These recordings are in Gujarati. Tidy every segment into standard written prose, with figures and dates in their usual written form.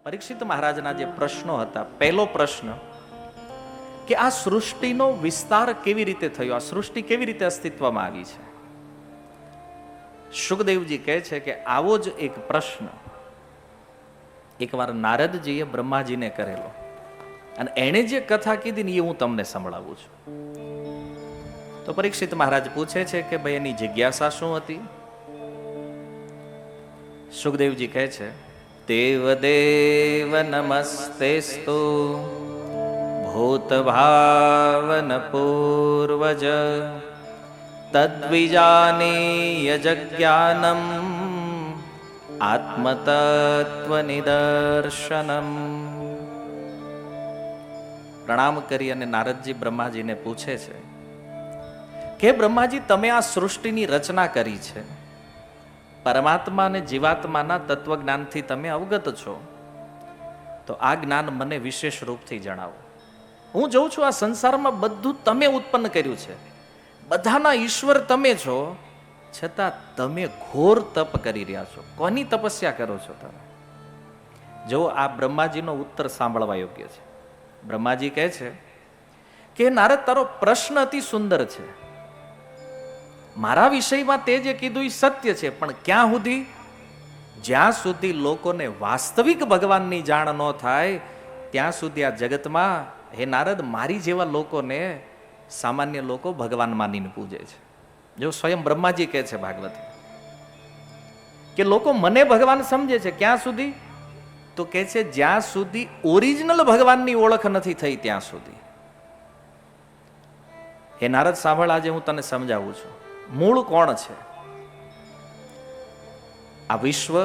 પરીક્ષિત મહારાજના જે પ્રશ્નો હતા, પહેલો પ્રશ્ન કે આ સૃષ્ટિનો વિસ્તાર કેવી રીતે થયો, આ સૃષ્ટિ કેવી રીતે અસ્તિત્વમાં આવી છે. શુકદેવજી કહે છે કે આવો જ એક પ્રશ્ન એકવાર નારદજીએ બ્રહ્માજીને કરેલો, અને એણે જે કથા કીધી ને એ હું તમને સંભળાવું છું. તો પરીક્ષિત મહારાજ પૂછે છે કે ભાઈ એની જિજ્ઞાસા શું હતી. શુકદેવજી કહે છે, દેવદેવ નમસ્તેસ્તુ ભૂત ભાવન પૂર્વજ તદ્વિજાનીય જજ્ઞાનમ આત્મતત્વ નિદર્શનમ. પ્રણામ કરી અને નારદજી બ્રહ્માજીને પૂછે છે કે બ્રહ્માજી, તમે આ સૃષ્ટિની રચના કરી છે, પરમાત્મા અને જીવાત્માના તત્વજ્ઞાનથી તમે અવગત છો, તો આ જ્ઞાન મને વિશેષ રૂપથી જણાવો. હું જોઉં છું આ સંસારમાં બધું તમે ઉત્પન્ન કર્યું છે, બધાના ઈશ્વર તમે છો, છતાં તમે ઘોર તપ કરી રહ્યા છો. કોની તપસ્યા કરો છો તમે? જો આ બ્રહ્માજીનો ઉત્તર સાંભળવા યોગ્ય છે. બ્રહ્માજી કહે છે કે નારદ, તારો પ્રશ્ન અતિ સુંદર છે, મારા વિષયમાં તે જે કીધું એ સત્ય છે, પણ ક્યાં સુધી? જ્યાં સુધી લોકોને વાસ્તવિક ભગવાનની જાણ ન થાય ત્યાં સુધી આ જગતમાં, હે નારદ, મારી જેવા લોકોને સામાન્ય લોકો ભગવાન માનીને પૂજે છે. જો સ્વયં બ્રહ્માજી કહે છે ભાગવત કે લોકો મને ભગવાન સમજે છે, ક્યાં સુધી? તો કહે છે જ્યાં સુધી ઓરિજિનલ ભગવાનની ઓળખ નથી થઈ ત્યાં સુધી. હે નારદ સાંભળ, આજે હું તને સમજાવું છું. મૂળ કોણ છે? આ વિશ્વ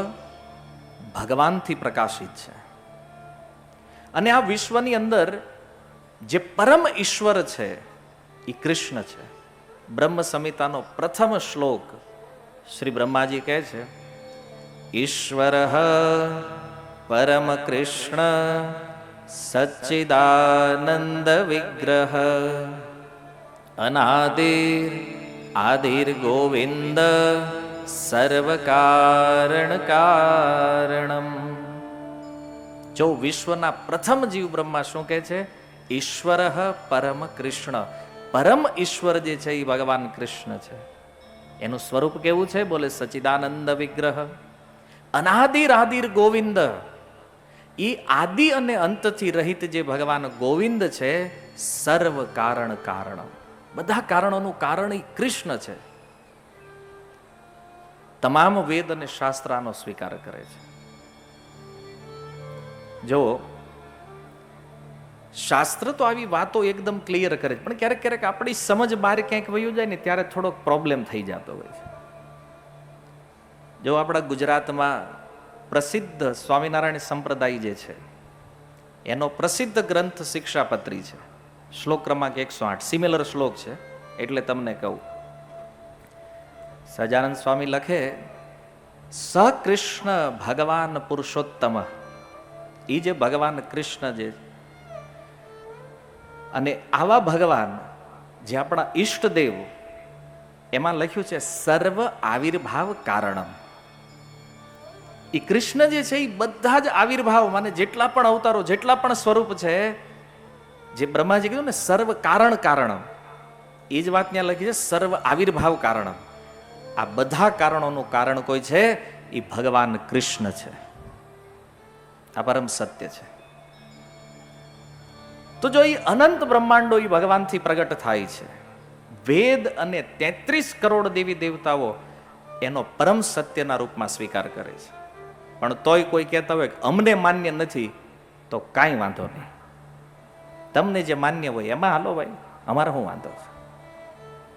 ભગવાનથી પ્રકાશિત છે, અને આ વિશ્વની અંદર જે પરમ ઈશ્વર છે એ કૃષ્ણ છે. બ્રહ્મ સંહિતાનો પ્રથમ શ્લોક શ્રી બ્રહ્માજી કહે છે, ઈશ્વર પરમ કૃષ્ણ સચ્ચિદાનંદ વિગ્રહ અનાદિર આદિર ગોવિંદ સર્વ કારણ કારણમ. જો વિશ્વના પ્રથમ જીવ બ્રહ્મા શું કહે છે? ઈશ્વર પરમ કૃષ્ણ. પરમ ઈશ્વર જે છે એ ભગવાન કૃષ્ણ છે. એનું સ્વરૂપ કેવું છે? બોલે સચ્ચિદાનંદ વિગ્રહ અનાદિર આદિર ગોવિંદ. એ આદિ અને અંતથી રહિત જે ભગવાન ગોવિંદ છે, સર્વ કારણ કારણ, બધા કારણોનું કારણ એ કૃષ્ણ છે. તમામ વેદ અને શાસ્ત્રનો સ્વીકાર કરે છે. જો શાસ્ત્ર તો આવી વાતો એકદમ ક્લિયર કરે છે, પણ ક્યારેક ક્યારેક આપણી સમજ બહાર ક્યાંક વયું જાય ને ત્યારે થોડોક પ્રોબ્લેમ થઈ જતો હોય છે. જો આપણા ગુજરાતમાં પ્રસિદ્ધ સ્વામિનારાયણ સંપ્રદાય જે છે એનો પ્રસિદ્ધ ગ્રંથ શિક્ષાપત્રી છે, શ્લોક ક્રમાંક 108, સિમિલર શ્લોક છે એટલે તમને કહું. સહજાનંદ સ્વામી લખે, સ કૃષ્ણ ભગવાન પુરુષોત્તમ. એ જે ભગવાન કૃષ્ણ જે, અને આવા ભગવાન જે આપણા ઈષ્ટદેવ, એમાં લખ્યું છે સર્વ આવિર્ભાવ કારણમ. એ કૃષ્ણ જે છે એ બધા જ આવિર્ભાવ, માને જેટલા પણ અવતારો, જેટલા પણ સ્વરૂપ છે, જે બ્રહ્માજી કીધું ને સર્વ કારણ કારણમ, એ જ વાત ત્યાં લખી છે સર્વ આવિર્ભાવ કારણમ. આ બધા કારણોનું કારણ કોઈ છે, એ ભગવાન કૃષ્ણ છે. આ પરમ સત્ય છે. તો જો એ અનંત બ્રહ્માંડો એ ભગવાનથી પ્રગટ થાય છે, વેદ અને 33 કરોડ દેવી દેવતાઓ એનો પરમ સત્યના રૂપમાં સ્વીકાર કરે છે. પણ તોય કોઈ કહેતા હોય કે અમને માન્ય નથી, તો કાંઈ વાંધો નહીં, તમને જે માન્ય હોય એમાં હાલો ભાઈ, અમારે શું વાંધો છે?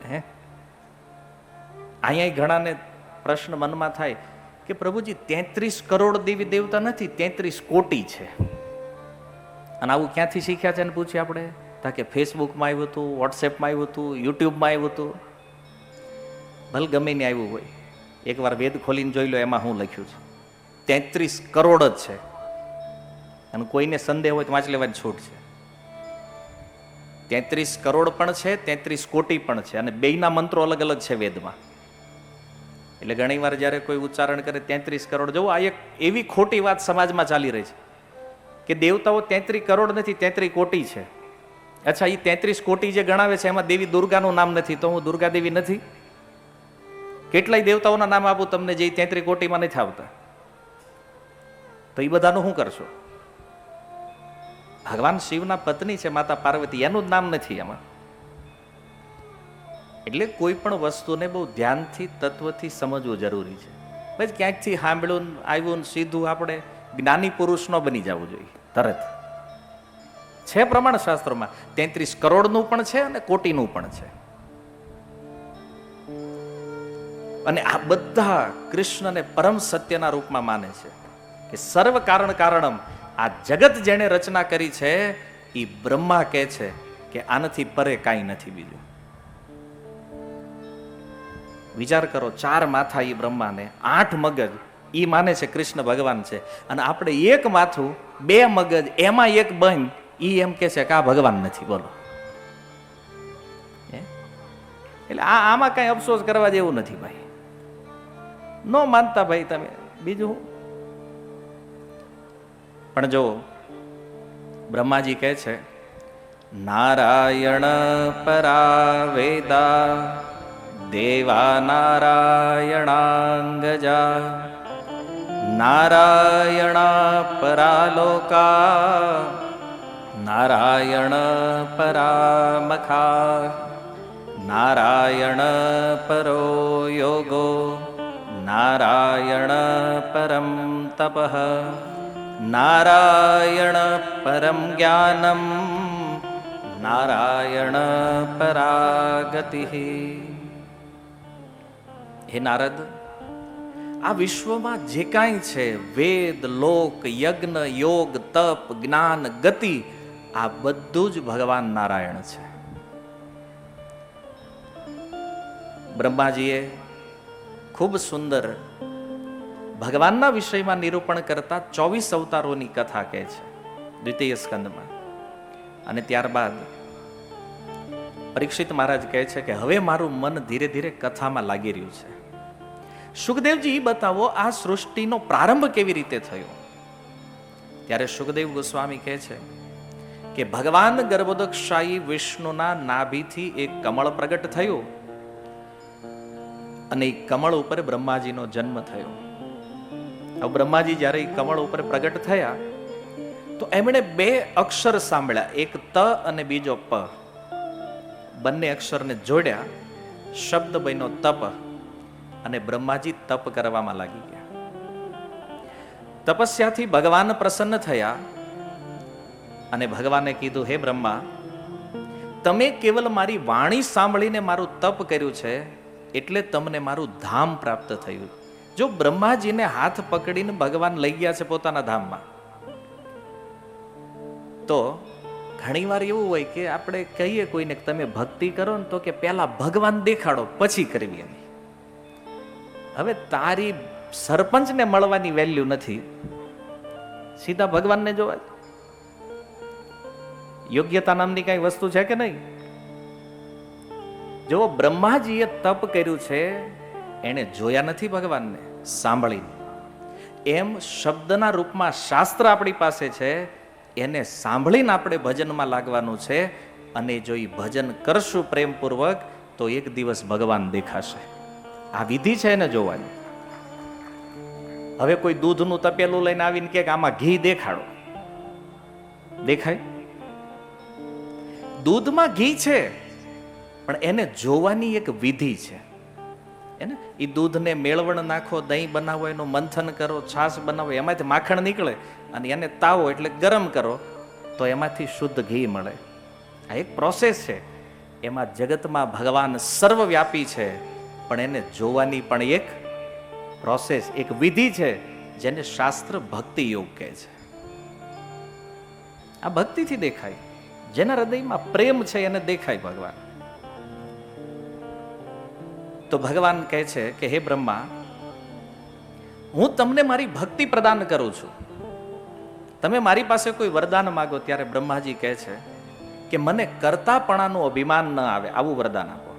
હે, અહીંયા ઘણાને પ્રશ્ન મનમાં થાય કે પ્રભુજી 33 કરોડ દેવી દેવતા નથી, 33 કોટી છે. અને આવું ક્યાંથી શીખ્યા છે ને પૂછીએ આપણે, કે ફેસબુકમાં આવ્યું હતું, વોટ્સએપમાં આવ્યું હતું, યુટ્યુબમાં આવ્યું હતું, ભલે ગમે ને આવ્યું હોય. એકવાર વેદ ખોલીને જોઈ લો, એમાં હું લખ્યું છે 33 કરોડ જ છે. અને કોઈને સંદેહ હોય તો વાંચ લેવાની છૂટ છે. 33 કરોડ પણ છે, 33 કોટી પણ છે, અને બેયના મંત્રો અલગ અલગ છે વેદમાં. એટલે ઘણી વાર જ્યારે કોઈ ઉચ્ચારણ કરે 33 કરોડ, જવું આ એક એવી ખોટી વાત સમાજમાં ચાલી રહી છે કે દેવતાઓ 33 કરોડ નથી, 33 કોટી છે. અચ્છા, એ 33 કોટી જે ગણાવે છે એમાં દેવી દુર્ગાનું નામ નથી, તો હું દુર્ગા દેવી નથી? કેટલાય દેવતાઓના નામ આપું તમને જે 33 કોટીમાં નથી આવતા, તો એ બધાનું શું કરશો? ભગવાન શિવના પત્ની છે માતા પાર્વતી, એનું જ નામ નથી એમાં. એટલે કોઈ પણ વસ્તુને બહુ ધ્યાનથી તત્વથી સમજવું જરૂરી છે. પછી ક્યાંકથી સાંભળ્યું આવ્યું સીધું આપણે જ્ઞાની પુરુષ ન બની જવું જોઈએ તરત. છે પ્રમાણ શાસ્ત્રોમાં 33 કરોડનું પણ છે અને કોટીનું પણ છે. અને આ બધા કૃષ્ણને પરમ સત્યના રૂપમાં માને છે કે સર્વ કારણ કારણમ, આ જગત જેણે રચના કરી છે એ બ્રહ્મા કહે છે કે આનાથી પરે કાંઈ નથી બીજું. વિચાર કરો, 4 માથા એ બ્રહ્માને, 8 મગજ એ માને છે કૃષ્ણ ભગવાન છે, અને આપણે એક માથું 2 મગજ એમાં એક બંધ ઈ એમ કે છે કે આ ભગવાન નથી. બોલો, એટલે આમાં કઈ અફસોસ કરવા જેવું નથી ભાઈ. ન માનતા ભાઈ તમે, બીજું. પણ જો બ્રહ્માજી કહે છે નારાયણ પરા વેદા દેવા નારાયણાંગજા નારાયણ પરાલોકા નારાયણ પરામખા નારાયણ પરો યોગો નારાયણ પરમ તપઃ નારાયણ પરમ જ્ઞાનમ નારાયણ પરાગતિ. હે નારદ, આ વિશ્વમાં જે કાંઈ છે, વેદ, લોક, યજ્ઞ, યોગ, તપ, જ્ઞાન, ગતિ, આ બધું જ ભગવાન નારાયણ છે. બ્રહ્માજીએ ખૂબ સુંદર ભગવાનના વિષયમાં નિરૂપણ કરતા 24 અવતારોની કથા કહે છે દ્વિતીય સ્કંદમાં. અને ત્યારબાદ પરીક્ષિત મહારાજ કહે છે કે હવે મારું મન ધીરે ધીરે કથામાં લાગી રહ્યું છે. સુખદેવજી બતાવો આ સૃષ્ટિનો પ્રારંભ કેવી રીતે થયો. ત્યારે સુખદેવ ગોસ્વામી કહે છે કે ભગવાન ગર્ભોદકશાહી વિષ્ણુના નાભીથી એક કમળ પ્રગટ થયું અને એ કમળ ઉપર બ્રહ્માજીનો જન્મ થયો. હવે બ્રહ્માજી જ્યારે એ કમળ ઉપર પ્રગટ થયા તો એમણે 2 અક્ષર સાંભળ્યા, એક ત અને બીજો પ. બંને અક્ષરને જોડ્યા, શબ્દ બન્યો તપ, અને બ્રહ્માજી તપ કરવામાં લાગી ગયા. તપસ્યાથી ભગવાન પ્રસન્ન થયા અને ભગવાને કીધું, હે બ્રહ્મા, તમે કેવલ મારી વાણી સાંભળીને મારું તપ કર્યું છે એટલે તમને મારું ધામ પ્રાપ્ત થયું. જો બ્રહ્માજીને હાથ પકડીને ભગવાન લઈ ગયા છે પોતાના ધામમાં, તો ઘણીવાર એવું હોય કે આપણે કહીએ કોઈને કે તમે ભક્તિ કરો ને, તો કે પહેલા ભગવાન દેખાડો પછી કરવી એની. હવે તારી સરપંચને મળવાની વેલ્યુ નથી, સીધા ભગવાનને જોવા. યોગ્યતા નામની કઈ વસ્તુ છે કે નહીં? જો બ્રહ્માજીએ તપ કર્યું છે, એને જોયા નથી ભગવાનને, સાંભળીને. એમ શબ્દના રૂપમાં શાસ્ત્ર આપણી પાસે છે, એને સાંભળીને આપણે ભજનમાં લાગવાનું છે. અને જો એ ભજન કરશું પ્રેમપૂર્વક તો એક દિવસ ભગવાન દેખાશે. આ વિધિ છે એને જોવાની. હવે કોઈ દૂધનું તપેલું લઈને આવીને કે આમાં ઘી દેખાડો, દેખાય? દૂધમાં ઘી છે પણ એને જોવાની એક વિધિ છે. એને એ દૂધને મેળવણ નાખો, દહીં બનાવો, એનું મંથન કરો, છાશ બનાવો, એમાંથી માખણ નીકળે અને એને તાવો એટલે ગરમ કરો તો એમાંથી શુદ્ધ ઘી મળે. આ એક પ્રોસેસ છે. એમાં જગતમાં ભગવાન સર્વવ્યાપી છે, પણ એને જોવાની પણ એક પ્રોસેસ, એક વિધિ છે, જેને શાસ્ત્ર ભક્તિ યોગ કહે છે. આ ભક્તિથી દેખાય. જેના હૃદયમાં પ્રેમ છે એને દેખાય ભગવાન. તો ભગવાન કહે છે કે હે બ્રહ્મા, હું તમને મારી ભક્તિ પ્રદાન કરું છું. તમે મારી પાસે કોઈ વરદાન માંગો ત્યારે બ્રહ્માજી કહે છે કે મને કરતાપણાનું અભિમાન ન આવે, આવું વરદાન આપો.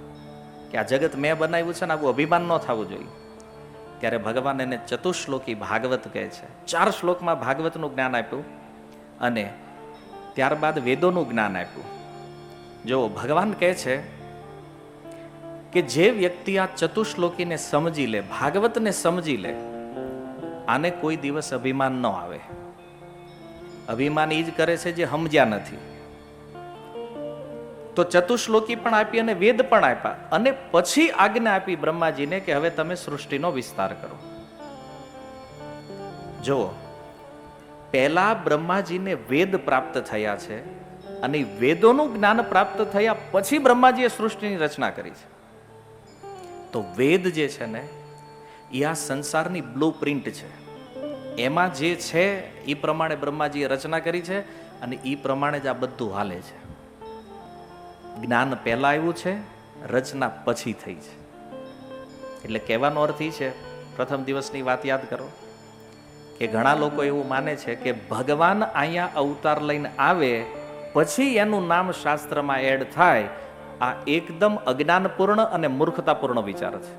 કે આ જગત મેં બનાવ્યું છે ને, આવું અભિમાન ન થવું જોઈએ. ત્યારે ભગવાન એને ચતુશ્લોકી ભાગવત કહે છે. 4 શ્લોકમાં ભાગવતનું જ્ઞાન આપ્યું અને ત્યારબાદ વેદોનું જ્ઞાન આપ્યું. જો ભગવાન કહે છે કે જે વ્યક્તિ આ ચતુશ્લોકીને સમજી લે, ભાગવતને સમજી લે, આને કોઈ દિવસ અભિમાન ન આવે. અભિમાન એ જ કરે છે જે સમજ્યા નથી. તો ચતુશ્લોકી પણ આપી અને વેદ પણ આપ્યા અને પછી આજ્ઞા આપી બ્રહ્માજીને કે હવે તમે સૃષ્ટિનો વિસ્તાર કરો. જો પહેલા બ્રહ્માજીને વેદ પ્રાપ્ત થયા છે અને વેદોનું જ્ઞાન પ્રાપ્ત થયા પછી બ્રહ્માજીએ સૃષ્ટિની રચના કરી છે. તો વેદ જે છે ને એ આ સંસારની બ્લુ પ્રિન્ટ છે. એમાં જે છે એ પ્રમાણે બ્રહ્માજીએ રચના કરી છે અને એ પ્રમાણે જ આ બધું હાલે છે. જ્ઞાન પહેલા આવ્યું છે, રચના પછી થઈ છે. એટલે કહેવાનો અર્થ એ છે, પ્રથમ દિવસની વાત યાદ કરો કે ઘણા લોકો એવું માને છે કે ભગવાન અહીંયા અવતાર લઈને આવે પછી એનું નામ શાસ્ત્રમાં એડ થાય. આ એકદમ અજ્ઞાનપૂર્ણ અને મૂર્ખતાપૂર્ણ વિચાર છે.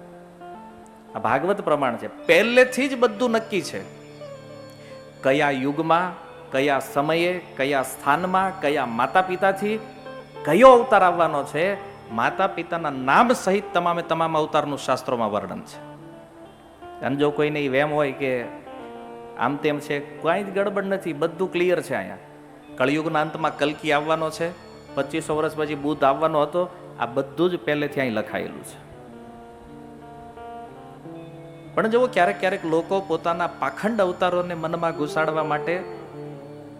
આ ભાગવત પ્રમાણ છે. પહેલેથી જ બધું નક્કી છે. કયા યુગમાં, કયા સમયે, કયા સ્થાનમાં, કયા માતા પિતાથી કયો અવતાર આવવાનો છે, માતા પિતાના નામ સહિત તમામ અવતારનું શાસ્ત્રોમાં વર્ણન છે. અને જો કોઈને વેમ હોય કે આમ તેમ છે, કઈ જ ગડબડ નથી, બધું ક્લિયર છે. અહીંયા કળિયુગના અંતમાં કલ્કી આવવાનો છે, 2500 વર્ષ પછી બુદ્ધ આવવાનો હતો, આ બધું જ પહેલેથી અહીં લખાયેલું છે. પણ જો ક્યારેક ક્યારેક લોકો પોતાના પાખંડ અવતારોને મનમાં ઘુસાડવા માટે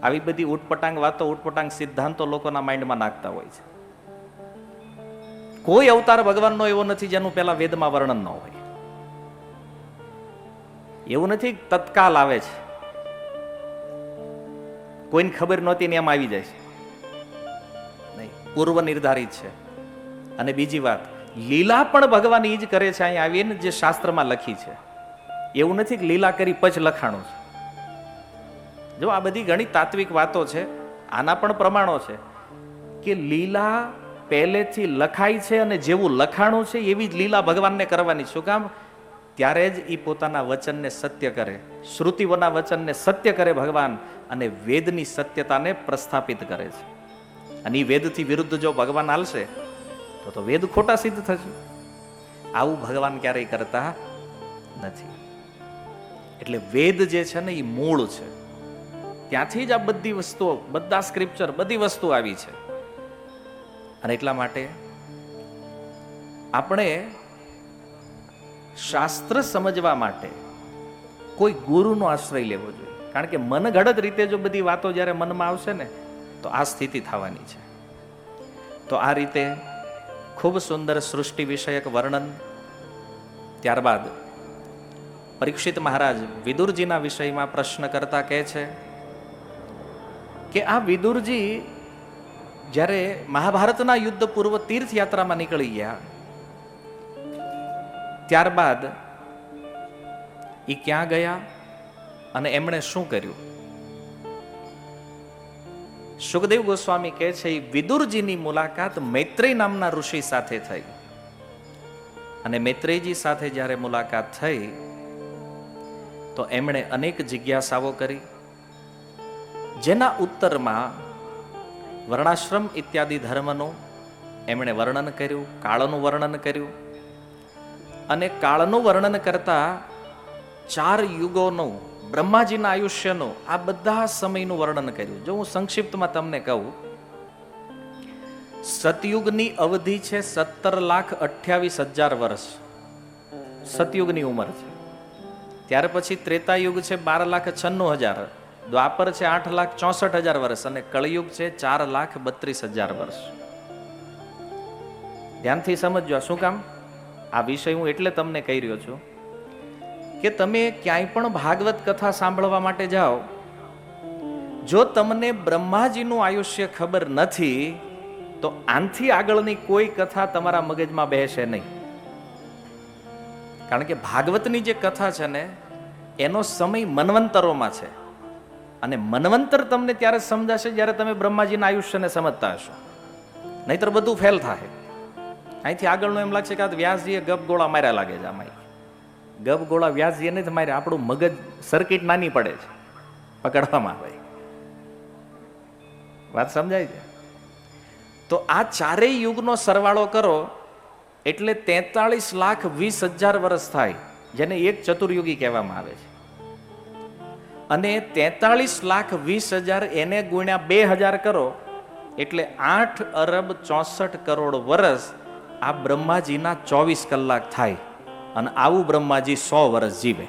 આવી બધી ઉટપટાંગ વાતો, ઉટપટાંગ સિદ્ધાંતો લોકોના માઇન્ડમાં નાખતા હોય છે. કોઈ અવતાર ભગવાનનો એવો નથી જેનું પેલા વેદમાં વર્ણન ન હોય. એવું નથી તત્કાલ આવે છે, કોઈને ખબર નહોતી ને એમ આવી જાય છે. નહીં, પૂર્વ નિર્ધારિત છે. અને બીજી વાત, લીલા પણ ભગવાન એ જ કરે છે અહીં આવીને જે શાસ્ત્રમાં લખી છે. એવું નથી કે લીલા કરી પછી લખાણું છે. જો આ બધી ઘણી તાત્વિક વાતો છે, આના પણ પ્રમાણો છે કે લીલા પહેલેથી લખાય છે અને જેવું લખાણું છે એવી જ લીલા ભગવાનને કરવાની. શું કામ? ત્યારે જ એ પોતાના વચનને સત્ય કરે, શ્રુતિઓના વચનને સત્ય કરે ભગવાન, અને વેદની સત્યતાને પ્રસ્થાપિત કરે છે. અને એ વેદથી વિરુદ્ધ જો ભગવાન હાલશે તો વેદ ખોટા સિદ્ધ થશે. આવું ભગવાન ક્યારેય કરતા નથી. એટલે વેદ જે છે ને એ મૂળ છે. ત્યાંથી જ આ બધી વસ્તુઓ, બધા સ્ક્રિપ્ચર, બધી વસ્તુ આવી છે. અને એટલા માટે આપણે શાસ્ત્ર સમજવા માટે કોઈ ગુરુનો આશ્રય લેવો જોઈએ. કારણ કે મનગઢત રીતે જો બધી વાતો જ્યારે મનમાં આવશે ને તો આ સ્થિતિ થવાની છે. તો આ રીતે ખૂબ સુંદર સૃષ્ટિ વિષયક વર્ણન. ત્યારબાદ પરીક્ષિત મહારાજ વિદુરજીના વિષયમાં પ્રશ્ન કરતા કહે છે કે આ વિદુરજી જ્યારે મહાભારતના યુદ્ધ પૂર્વ તીર્થયાત્રામાં નીકળી ગયા, ત્યારબાદ એ ક્યાં ગયા અને એમણે શું કર્યું? સુખદેવ ગોસ્વામી કહે છે વિદુરજીની મુલાકાત મૈત્રેય નામના ઋષિ સાથે થઈ. અને મૈત્રેયજી સાથે જ્યારે મુલાકાત થઈ તો એમણે અનેક જિજ્ઞાસાઓ કરી, જેના ઉત્તરમાં વર્ણાશ્રમ ઇત્યાદિ ધર્મનું એમણે વર્ણન કર્યું, કાળનું વર્ણન કર્યું. અને કાળનું વર્ણન કરતા 4 યુગોનું, બ્રહ્માજીના આયુષ્યનું, આ બધા સમયનું વર્ણન કર્યું. જો હું સંક્ષિપ્તમાં તમને કહું, સતયુગની અવધિ છે 17,28,000 વર્ષ, સતયુગની ઉંમર છે. ત્યાર પછી ત્રેતાયુગ છે 12,96,000, દ્વાપર છે 8,64,000 વર્ષ અને કળિયુગ છે 4,32,000 વર્ષ. ધ્યાનથી સમજજો. શું કામ આ વિષય હું એટલે તમને કહી રહ્યો છું કે તમે ક્યાંય પણ ભાગવત કથા સાંભળવા માટે જાઓ, જો તમને બ્રહ્માજીનું આયુષ્ય ખબર નથી તો આનથી આગળની કોઈ કથા તમારા મગજમાં બેસે નહીં. કારણ કે ભાગવતની જે કથા છે ને એનો સમય મન્વંતરોમાં છે. અને મન્વંતર તમને ત્યારે સમજાશે જ્યારે તમે બ્રહ્માજીના આયુષ્યને સમજતા હશો, નહીતર બધું ફેલ થાય. અહીંથી આગળનું એમ લાગશે કે આ વ્યાસજીએ ગપ ગોળા માર્યા લાગે છે. આમાં ગપ ગોળા વ્યાસજીએ નથી માર્યા, આપણું મગજ સર્કિટ નાની પડે છે, પકડવામાં આવે. વાત સમજાય છે? તો આ ચારેય યુગનો સરવાળો કરો એટલે 43,20,000 વર્ષ થાય, જેને એક ચતુર્યુગી કહેવામાં આવે છે. અને 43,20,000 એને ગુણ્યા 2000 કરો એટલે 8,64,00,00,000 વર્ષ આ બ્રહ્માજીના 24 કલાક થાય. અને આવું બ્રહ્માજી 100 વર્ષ જીવે.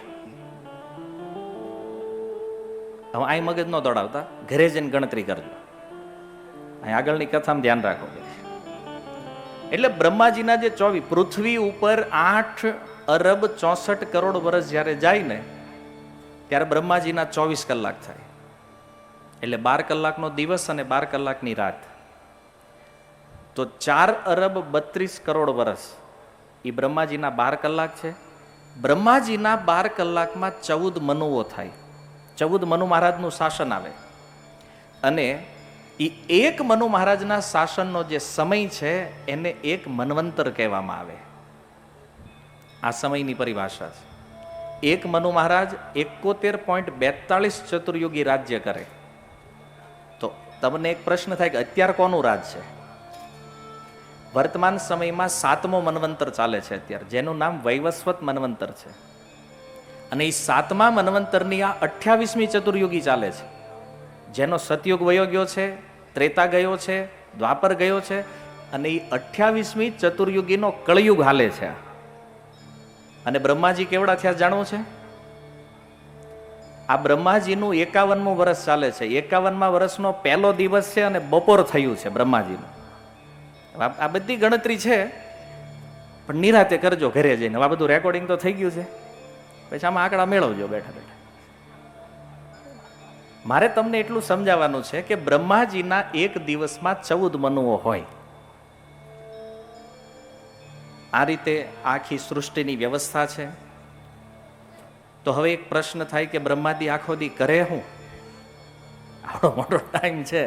હવે અહીં મગજ ન દોડાવતા, ઘરે જઈને ગણતરી કરજો. અહીં આગળની કથામાં ધ્યાન રાખો. એટલે બ્રહ્માજીના જે 24, પૃથ્વી ઉપર 8,64,00,00,000 વર્ષ જ્યારે જાય ને ત્યારે બ્રહ્માજીના 24 કલાક થાય. એટલે 12 કલાકનો દિવસ અને 12 કલાકની રાત. તો 4,32,00,00,000 વર્ષ એ બ્રહ્માજીના 12 કલાક છે. બ્રહ્માજીના 12 કલાકમાં 14 મનુઓ થાય. 14 મનુ મહારાજનું શાસન આવે. અને એ એક મનુ મહારાજના શાસનનો જે સમય છે એને એક મન્વંતર કહેવામાં આવે. આ સમયની પરિભાષા છે. એક મનુ મહારાજ 71.42 ચતુર્યુગી રાજ્ય કરે. તો તમને એક પ્રશ્ન થાય કે અત્યારે કોનું રાજ છે? વર્તમાન સમયમાં 7મો મન્વંતર ચાલે છે અત્યારે, જેનું નામ વૈવસ્વત મન્વંતર છે. અને એ 7મા મન્વંતરની આ 28મી ચતુર્યુગી ચાલે છે, જેનો સતયુગ વયો ગયો છે, ત્રેતા ગયો છે, દ્વાપર ગયો છે, અને એ 28મી ચતુર્યુગીનો કળયુગ હાલે છે. અને બ્રહ્માજી કેવડા થયા જાણવું છે? આ બ્રહ્માજીનું 51મું વર્ષ ચાલે છે. 51મા વર્ષનો પહેલો દિવસ છે અને બપોર થયું છે બ્રહ્માજીનું. આ બધી ગણતરી છે, પણ નિરાતે કરજો ઘરે જઈને. આ બધું રેકોર્ડિંગ તો થઈ ગયું છે, પછી આમાં આંકડા મેળવજો બેઠા બેઠા. મારે તમને એટલું સમજાવવાનું છે કે બ્રહ્માજીના એક દિવસમાં 14 મનુઓ હોય. આ રીતે આખી સૃષ્ટિની વ્યવસ્થા છે. તો હવે એક પ્રશ્ન થાય કે બ્રહ્માજી આખો દી કરે શું? આવડો મોટો ટાઈમ છે.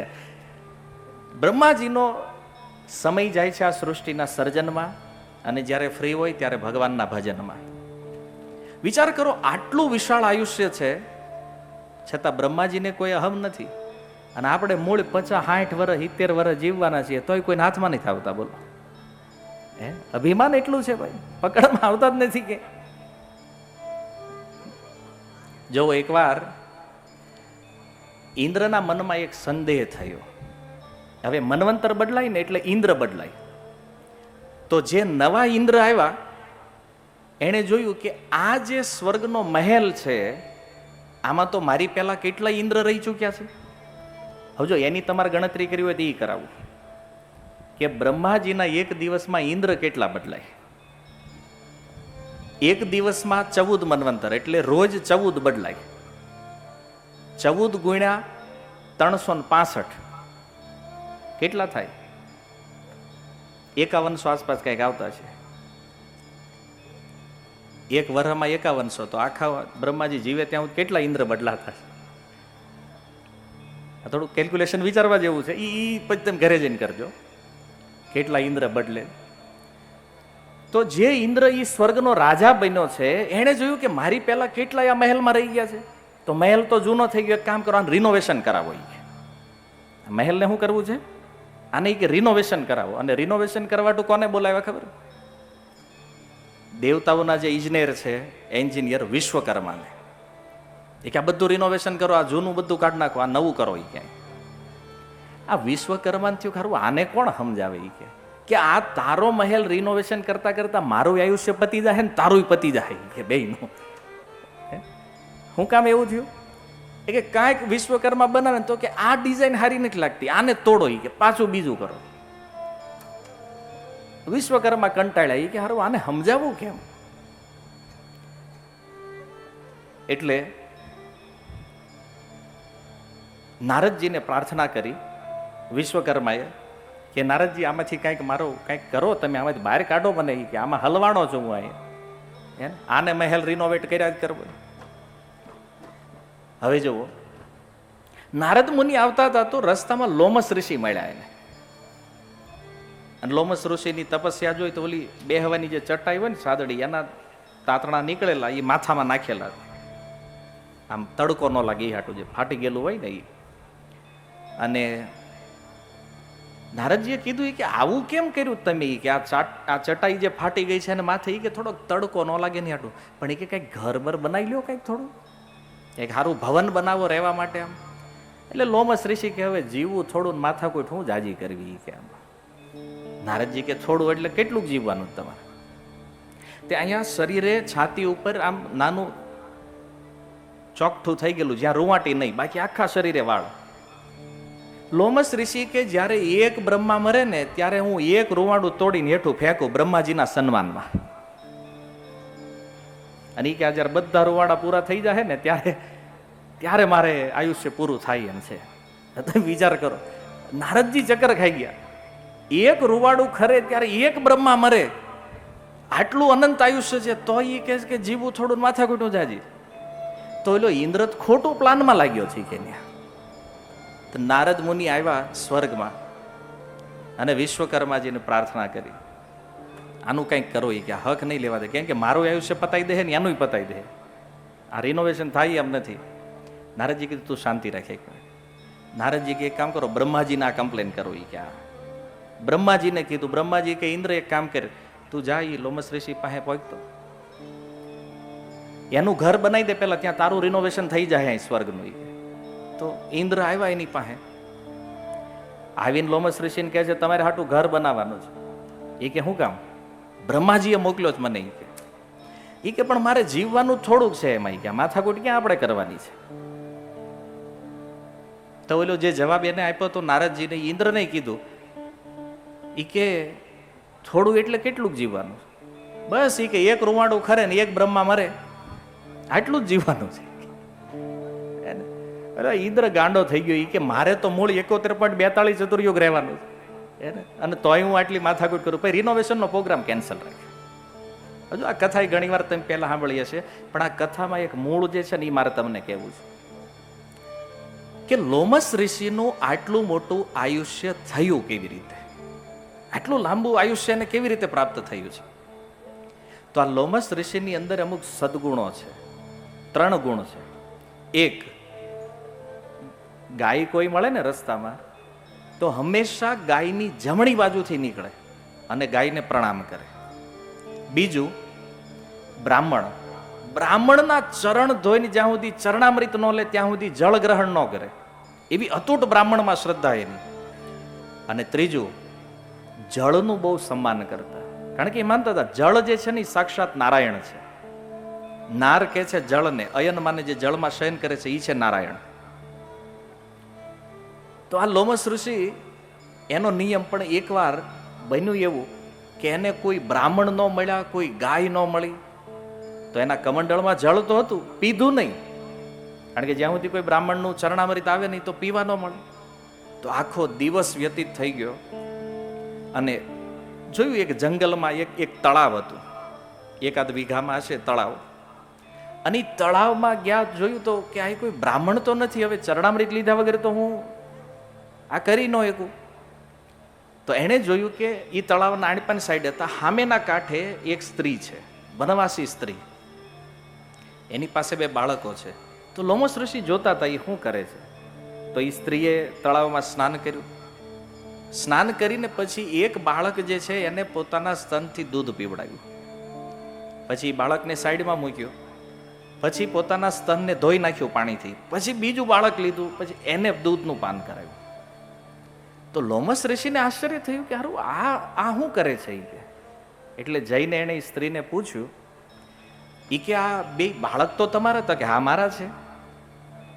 બ્રહ્માજીનો સમય જાય છે આ સૃષ્ટિના સર્જનમાં, અને જ્યારે ફ્રી હોય ત્યારે ભગવાનના ભજનમાં. વિચાર કરો, આટલું વિશાળ આયુષ્ય છે છતાં બ્રહ્માજીને કોઈ અહમ નથી. અને આપણે મૂળ 50, 60 વર્ષ 70 વર્ષ જીવવાના છીએ, તોય કોઈને હાથમાં નથી આવતા. બોલો, અભિમાન એટલું છે ભાઈ, પકડમાં આવતા જ નથી. કે જો એકવાર ઇન્દ્રના મનમાં એક સંદેહ થયો. હવે મન્વંતર બદલાય ને એટલે ઇન્દ્ર બદલાય. તો જે નવા ઇન્દ્ર આવ્યા એણે જોયું કે આ જે સ્વર્ગનો મહેલ છે આમાં તો મારી પહેલા કેટલા ઇન્દ્ર રહી ચૂક્યા છે. હવે જો એની તમારે ગણતરી કરવી હોય તો એ કરાવું કે બ્રહ્માજીના એક દિવસમાં ઇન્દ્ર કેટલા બદલાય. એક દિવસમાં 14 મન્વંતર એટલે રોજ 14 બદલાય. 14 ગુણ્યા 365 કેટલા થાય? 5100 આસપાસ કંઈક આવતા છે. એક વર્ષમાં 5100, તો આખા બ્રહ્માજી જીવે ત્યાં કેટલા ઇન્દ્ર બદલાતા છે? થોડું કેલ્ક્યુલેશન વિચારવા જેવું છે. એ પછી તમે ઘરે જઈને કરજો કેટલા ઇન્દ્ર બદલે. તો જે ઇન્દ્ર એ સ્વર્ગનો રાજા બન્યો છે એણે જોયું કે મારી પહેલા કેટલા આ મહેલમાં રહી ગયા છે. તો મહેલ તો જૂનો થઈ ગયો, એક કામ કરો, રિનોવેશન કરાવો. મહેલને શું કરવું છે? આને કે રિનોવેશન કરાવો. અને રિનોવેશન કરવા કોને બોલાવ્યા ખબર? દેવતાઓના જે ઇજનેર છે, એન્જિનિયર વિશ્વકર્માને. એ કે આ બધું રિનોવેશન કરો, આ જૂનું બધું કાઢ નાખો, આ નવું કરો. એ ક્યાંય આ વિશ્વકર્મા થયું ખરું, આને કોણ સમજાવે? એ કે આ તારો મહેલ રિનોવેશન કરતા કરતા મારું આયુષ્ય પતી જાય ને તારું પતી જાય કે બેયનું. શું કામ એવું થયું? એ કે કાંઈક વિશ્વકર્મા બનાવે તો કે આ ડિઝાઇન સારી નથી લાગતી, આને તોડો. કે પાછું બીજું કરો. વિશ્વકર્મા કંટાળ્યા. કે હારું આને સમજાવવું કેમ? એટલે નારદજીને પ્રાર્થના કરી વિશ્વકર્માએ કે નારદજી આમાંથી કંઈક મારો કંઈક કરો, તમે આમાંથી બહાર કાઢો મને. કે આમાં હલવાણો છું હું અહીંયા, આને મહેલ રિનોવેટ કર્યા જ કરવો. હવે જુઓ, નારદ મુનિ આવતા હતા તો રસ્તામાં લોમસ ઋષિ મળ્યા એને. અને લોમસ ઋષિની તપસ્યા જોઈ તો ઓલી બેહવાની જે ચટાઈ હોય ને સાદડી, એના તાતણા નીકળેલા, એ માથામાં નાખેલા. આમ તડકો ન લાગે એ હાટું, જે ફાટી ગયેલું હોય ને એ. અને નારદજીએ કીધું કે આવું કેમ કર્યું તમે, કે આ ચટાઈ જે ફાટી ગઈ છે અને માથે કે થોડોક તડકો ન લાગે નહીં આટલું, પણ કે કંઈક ઘર બર બનાવી લ્યો, કંઈક થોડું એક સારું ભવન બનાવો રહેવા માટે આમ. એટલે લોમસ ઋષિ કે હવે જીવવું થોડું, માથાકૂટ હું જાજી કરવી કે આમ. નારદજી કે થોડું એટલે કેટલું જીવવાનું તમારે? તે અહીંયા શરીરે છાતી ઉપર આમ નાનું ચોકઠું થઈ ગયેલું, જ્યાં રૂવાટી નહીં, બાકી આખા શરીરે વાળ. લોમસ ઋષિ કે જ્યારે એક બ્રહ્મા મરે ને ત્યારે હું એક રૂવાડું તોડીને હેઠું ફેંકું બ્રહ્માજીના સન્માનમાં. અને કે જયારે બધા રૂવાડા પૂરા થઈ જાય ને ત્યારે મારે આયુષ્ય પૂરું થાય એમ છે. તમે વિચાર કરો, નારદજી ચક્કર ખાઈ ગયા. એક રૂવાડું ખરે ત્યારે એક બ્રહ્મા મરે, આટલું અનંત આયુષ્ય છે, તો એ કહે કે જીવું થોડું માથાકૂટું જાજી. તો એલો ઇન્દ્ર ખોટું પ્લાનમાં લાગ્યો છે કે ત્યાં. તો નારદ મુનિ આવ્યા સ્વર્ગમાં અને વિશ્વકર્માજીને પ્રાર્થના કરી, આનું કંઈક કરો. એ કે હક નહીં લેવા દે, કેમ કે મારું આયુષ્ય પતાવી દે ને એનું પતાવી દે, આ રિનોવેશન થાય એમ નથી. નારદજી કીધું તું શાંતિ રાખે. નારદજી કે એક કામ કરો, બ્રહ્માજીને આ કમ્પ્લેન કરો. એ કે આ બ્રહ્માજીને કીધું. બ્રહ્માજી કે ઇન્દ્ર એક કામ કરે, તું જા એ લોમસ ઋષિ પાસે પહોંચતો, એનું ઘર બનાવી દે પેલા, ત્યાં તારું રિનોવેશન થઈ જાય અહીં સ્વર્ગનું. તો ઇન્દ્ર આવ્યા એની પાસે, આવીને લોમસ ઋષિને કહે છે તમારે હાટું ઘર બનાવવાનું છે. એ કે શું કામ? બ્રહ્માજીએ મોકલ્યો જ મને. એ કે પણ મારે જીવવાનું થોડુંક છે એમાં, કે માથાકૂટ ક્યાં આપણે કરવાની છે. તો ઓલો જે જવાબ એને આપ્યો તો નારદજીને, ઇન્દ્રને કીધું, એ કે થોડું એટલે કેટલું જીવવાનું? બસ એ કે એક રૂવાડું ખરે ને એક બ્રહ્મા મરે, આટલું જ જીવવાનું છે. અરે ઇન્દ્ર ગાંડો થઈ ગયો. એ કે મારે તો મૂળ 71.42 ચતુર્યુગ રહેવાનું છે અને તોય હું આટલી માથાકૂટ કરું. પછી રિનોવેશનનો પ્રોગ્રામ કેન્સલ રાખ્યો. હજુ આ કથા ઘણી વાર તમે પહેલા સાંભળી હશે, પણ આ કથામાં એક મૂળ જે છે ને એ મારે તમને કહેવું છે કે લોમસ ઋષિનું આટલું મોટું આયુષ્ય થયું કેવી રીતે, આટલું લાંબુ આયુષ્ય એને કેવી રીતે પ્રાપ્ત થયું છે. તો આ લોમસ ઋષિની અંદર અમુક સદગુણો છે, 3 ગુણ છે. એક, ગાય કોઈ મળે ને રસ્તામાં તો હંમેશા ગાયની જમણી બાજુથી નીકળે અને ગાયને પ્રણામ કરે. બીજું, બ્રાહ્મણના ચરણ ધોઈને જ્યાં સુધી ચરણામૃત ન લે ત્યાં સુધી જળ ગ્રહણ ન કરે, એવી અતૂટ બ્રાહ્મણમાં શ્રદ્ધા એની. અને ત્રીજું, જળનું બહુ સન્માન કરતા, કારણ કે એ માનતા હતા જળ જે છે ને સાક્ષાત નારાયણ છે. નાર કે છે જળને, અયન માને જે જળમાં શયન કરે છે એ છે નારાયણ. તો આ લોમસ ઋષિ એનો નિયમ પણ એકવાર બન્યું એવું કે એને કોઈ બ્રાહ્મણ ન મળ્યા, કોઈ ગાય ન મળી, તો એના કમંડળમાં જળ તો હતું, પીધું નહીં, કારણ કે જ્યાં સુધી કોઈ બ્રાહ્મણનું ચરણામૃત આવે નહીં તો પીવા ન મળે. તો આખો દિવસ વ્યતીત થઈ ગયો અને જોયું એક જંગલમાં એક તળાવ હતું, 1 વીઘામાં હશે તળાવ. અને તળાવમાં ગયા, જોયું તો કે આ કોઈ બ્રાહ્મણ તો નથી, હવે ચરણામૃત લીધા વગર તો હું આ કરી ન શકું. તો એણે જોયું કે એ તળાવના આણપાની સાઈડ હતા, સામેના કાંઠે એક સ્ત્રી છે, વનવાસી સ્ત્રી, એની પાસે 2 બાળકો છે. તો લોમસ ઋષિ જોતા હતા એ શું કરે છે. તો એ સ્ત્રીએ તળાવમાં સ્નાન કર્યું. સ્નાન કરીને પછી એક બાળક જે છે એને પોતાના સ્તનથી દૂધ પીવડાવ્યું. પછી બાળકને સાઈડમાં મૂક્યું, પછી પોતાના સ્તનને ધોઈ નાખ્યું પાણીથી, પછી બીજું બાળક લીધું, પછી એને દૂધનું પાન કરાવ્યું. તો લોમસ ઋષિને આશ્ચર્ય થયું કે હારું આ શું કરે છે. એટલે જઈને એને સ્ત્રીને પૂછ્યું, એ કે આ 2 બાળક તો તમારા હતા? કે હા મારા છે.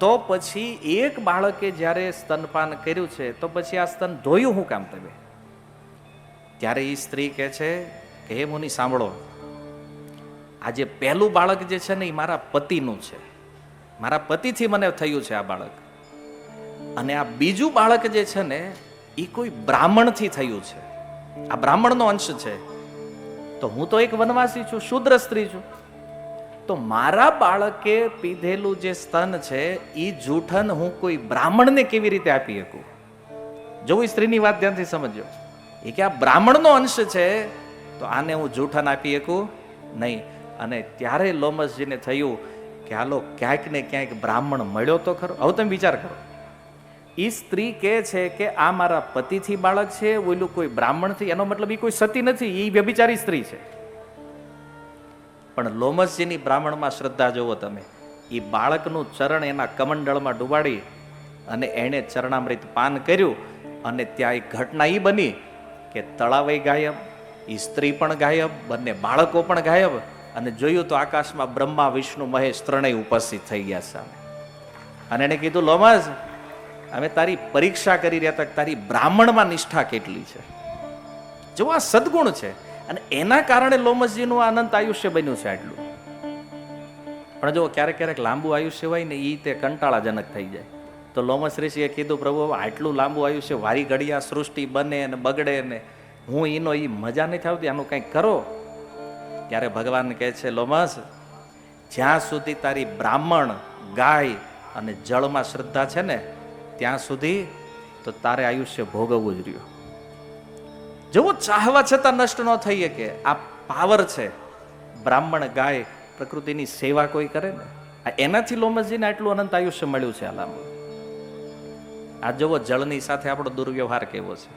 તો પછી એક બાળકે જ્યારે સ્તનપાન કર્યું છે તો પછી આ સ્તન ધોયું શું કામ તમે? ત્યારે એ સ્ત્રી કહે છે કે હે મુનિ સાંભળો, આ જે પહેલું બાળક જે છે ને એ મારા પતિનું છે, મારા પતિથી મને થયું છે આ બાળક. અને આ બીજું બાળક જે છે ને એ કોઈ બ્રાહ્મણથી થયું છે, આ બ્રાહ્મણનો અંશ છે. તો હું તો એક વનવાસી છું, શુદ્ર સ્ત્રી છું, તો મારા બાળકે પીધેલું જે સ્તન છે એ જૂઠન હું કોઈ બ્રાહ્મણને કેવી રીતે આપી શકું? જો સ્ત્રીની વાત ધ્યાનથી સમજો, એ કે આ બ્રાહ્મણનો અંશ છે તો આને હું જૂઠન આપી શકું નહીં. અને ત્યારે લોમસજીને થયું કે હાલો ક્યાંક ને ક્યાંક બ્રાહ્મણ મળ્યો તો ખરો. હવે તમે વિચાર કરો, એ સ્ત્રી કહે છે કે આ મારા પતિથી બાળક છે, ઓલું કોઈ બ્રાહ્મણથી, એનો મતલબ એ કોઈ સતી નથી, એ વ્યભિચારી સ્ત્રી છે. પણ લોમસજીની બ્રાહ્મણમાં શ્રદ્ધા જોવો તમે. એ બાળકનું ચરણ એના કમંડળમાં ડુબાડી અને એણે ચરણામૃત પાન કર્યું અને ત્યાં એક ઘટના એ બની કે તળાવે ગાયબ, એ સ્ત્રી પણ ગાયબ, બંને બાળકો પણ ગાયબ. અને જોયું તો આકાશમાં બ્રહ્મા વિષ્ણુ મહેશ ત્રણેય ઉપસ્થિત થઈ ગયા સામે. અને એને કીધું, લોમસ, અમે તારી પરીક્ષા કરી રહ્યા હતા, તારી બ્રાહ્મણમાં નિષ્ઠા કેટલી છે. જો આ સદગુણ છે અને એના કારણે લોમસજીનું અનંત આયુષ્ય બન્યું છે આટલું. પણ જો ક્યારેક ક્યારેક લાંબુ આયુષ્ય હોય ને, એ તે કંટાળાજનક થઈ જાય. તો લોમસ ઋષિએ કીધું, પ્રભુ આટલું લાંબુ આયુષ્ય, વારી ઘડિયા સૃષ્ટિ બને અને બગડે ને હું એનો એ મજા નથી આવતી, આનું કંઈક કરો. ત્યારે ભગવાન કહે છે, લોમસ, જ્યાં સુધી તારી બ્રાહ્મણ, ગાય અને જળમાં શ્રદ્ધા છે ને, ત્યાં સુધી તો તારે આયુષ્ય ભોગવવું જ રહ્યું. જેવો ચાહવા છતાં નષ્ટ ન થઈ શકે. આ પાવર છે. બ્રાહ્મણ, ગાય, પ્રકૃતિની સેવા કોઈ કરે ને, એનાથી લોમસજીને આટલું અનંત આયુષ્ય મળ્યું છે. આલામાં આ જોવો, જળની સાથે આપણો દુર્વ્યવહાર કેવો છે.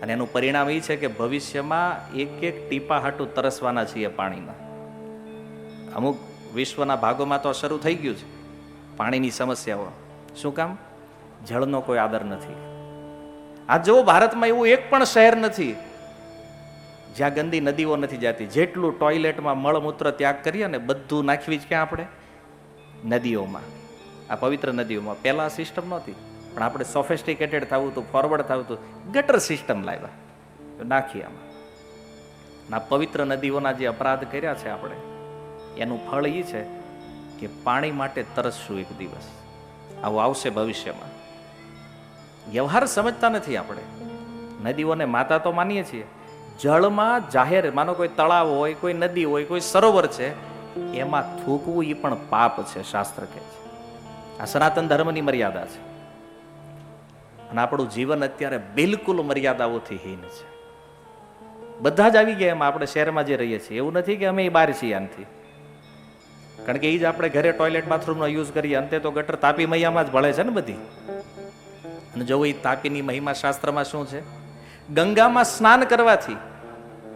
અને એનું પરિણામ એ છે કે ભવિષ્યમાં એક એક ટીપા હાટું તરસવાના છીએ પાણીના. અમુક વિશ્વના ભાગોમાં તો શરૂ થઈ ગયું છે પાણીની સમસ્યાઓ. શું કામ? જળનો કોઈ આદર નથી. આ જો ભારતમાં એવું એક પણ શહેર નથી જ્યાં ગંદી નદીઓ નથી જતી. જેટલું ટોયલેટમાં મળમૂત્ર ત્યાગ કરીએ ને, બધું નાખવી જ ક્યાં આપણે? નદીઓમાં, આ પવિત્ર નદીઓમાં. પહેલા સિસ્ટમ નહોતી, પણ આપણે સોફિસ્ટિકેટેડ થવું હતું, ફોરવર્ડ થવું હતું, ગટર સિસ્ટમ લાવ્યા, નાખી આમાં. આ પવિત્ર નદીઓના જે અપરાધ કર્યા છે આપણે, એનું ફળ એ છે કે પાણી માટે તરસશું એક દિવસ. આવું આવશે ભવિષ્યમાં. વ્યવહાર સમજતા નથી આપણે. નદીઓને માતા તો માનીએ છીએ, જળમાં જાહેર, માનો કોઈ તળાવ હોય, કોઈ નદી હોય, કોઈ સરોવર છે, એમાં થૂકવું એ પણ પાપ છે, શાસ્ત્ર કહે છે. આ સનાતન ધર્મની મર્યાદા છે. અને આપણું જીવન અત્યારે બિલકુલ મર્યાદાઓથી હીન છે. બધા જ આવી ગયા એમાં. આપણે શહેરમાં જે રહીએ છીએ એવું નથી કે અમે બહાર છીએ આનાથી, કારણ કે એ જ આપણે ઘરે ટોયલેટ બાથરૂમનો યુઝ કરીએ. અંતે તો ગટર તાપી મૈયામાં જ ભળે છે ને બધી. અને જો એ તાપીની મહિમા શાસ્ત્રમાં શું છે? ગંગામાં સ્નાન કરવાથી,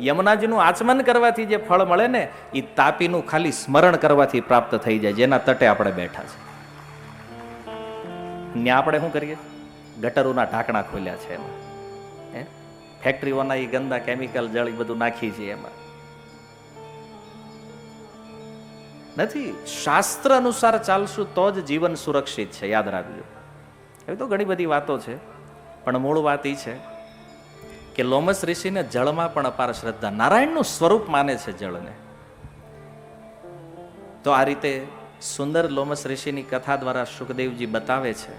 યમુનાજીનું આચમન કરવાથી જે ફળ મળે ને, એ તાપીનું ખાલી સ્મરણ કરવાથી પ્રાપ્ત થઈ જાય, જેના તટે આપણે બેઠા છે. ત્યાં આપણે શું કરીએ? ગટરોના ઢાંકણા ખોલ્યા છે એમાં, ફેક્ટરીઓના એ ગંદા કેમિકલ જળ એ બધું નાખી છે એમાં. નથી. શાસ્ત્ર અનુસાર ચાલશું તો જ જીવન સુરક્ષિત છે, યાદ રાખજો. એવી તો ઘણી બધી વાતો છે, પણ મૂળ વાત એ છે કે લોમસ ઋષિને જળમાં પણ અપાર શ્રદ્ધા. નારાયણનું સ્વરૂપ માને છે જળને. તો આ રીતે સુંદર લોમસ ઋષિની કથા દ્વારા સુખદેવજી બતાવે છે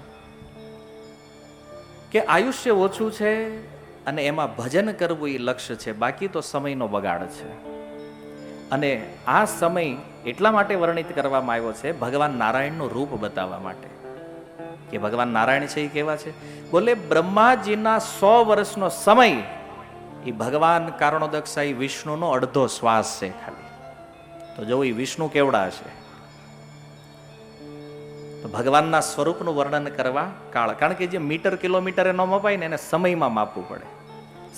કે આયુષ્ય ઓછું છે અને એમાં ભજન કરવું એ લક્ષ્ય છે, બાકી તો સમયનો બગાડ છે. અને આ સમય એટલા માટે વર્ણિત કરવામાં આવ્યો છે ભગવાન નારાયણનું રૂપ બતાવવા માટે, કે ભગવાન નારાયણ છે એ કેવા છે. બોલે બ્રહ્માજીના 100 વર્ષનો સમય એ ભગવાન કારણોદક્ષા એ વિષ્ણુનો અડધો શ્વાસ છે ખાલી. તો જો એ વિષ્ણુ કેવડા હશે. તો ભગવાનના સ્વરૂપનું વર્ણન કરવા કાળ, કારણ કે જે મીટર કિલોમીટર ન મપાય ને, એને સમયમાં માપવું પડે.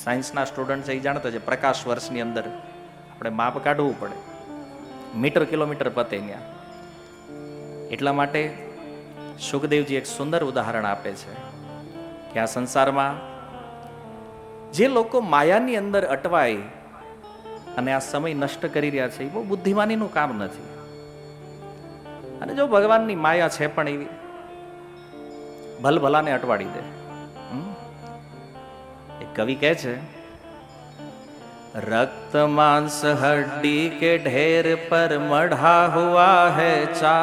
સાયન્સના સ્ટુડન્ટ એ જાણતા છે, પ્રકાશ વર્ષની અંદર આપણે માપ કાઢવું પડે, મીટર કિલોમીટર પતે ત્યાં. એટલા માટે સુખદેવજી એક સુંદર ઉદાહરણ આપે છે કે આ સંસારમાં જે લોકો માયાની અંદર અટવાય અને આ સમય નષ્ટ કરી રહ્યા છે, એ બહુ બુદ્ધિમાનીનું કામ નથી. અને જો ભગવાનની માયા છે પણ એવી ભલભલાને અટવાડી દે. એક કવિ કહે છે, रक्त मांस हड्डी के ढेर पर मढ़ा हुआ है चा,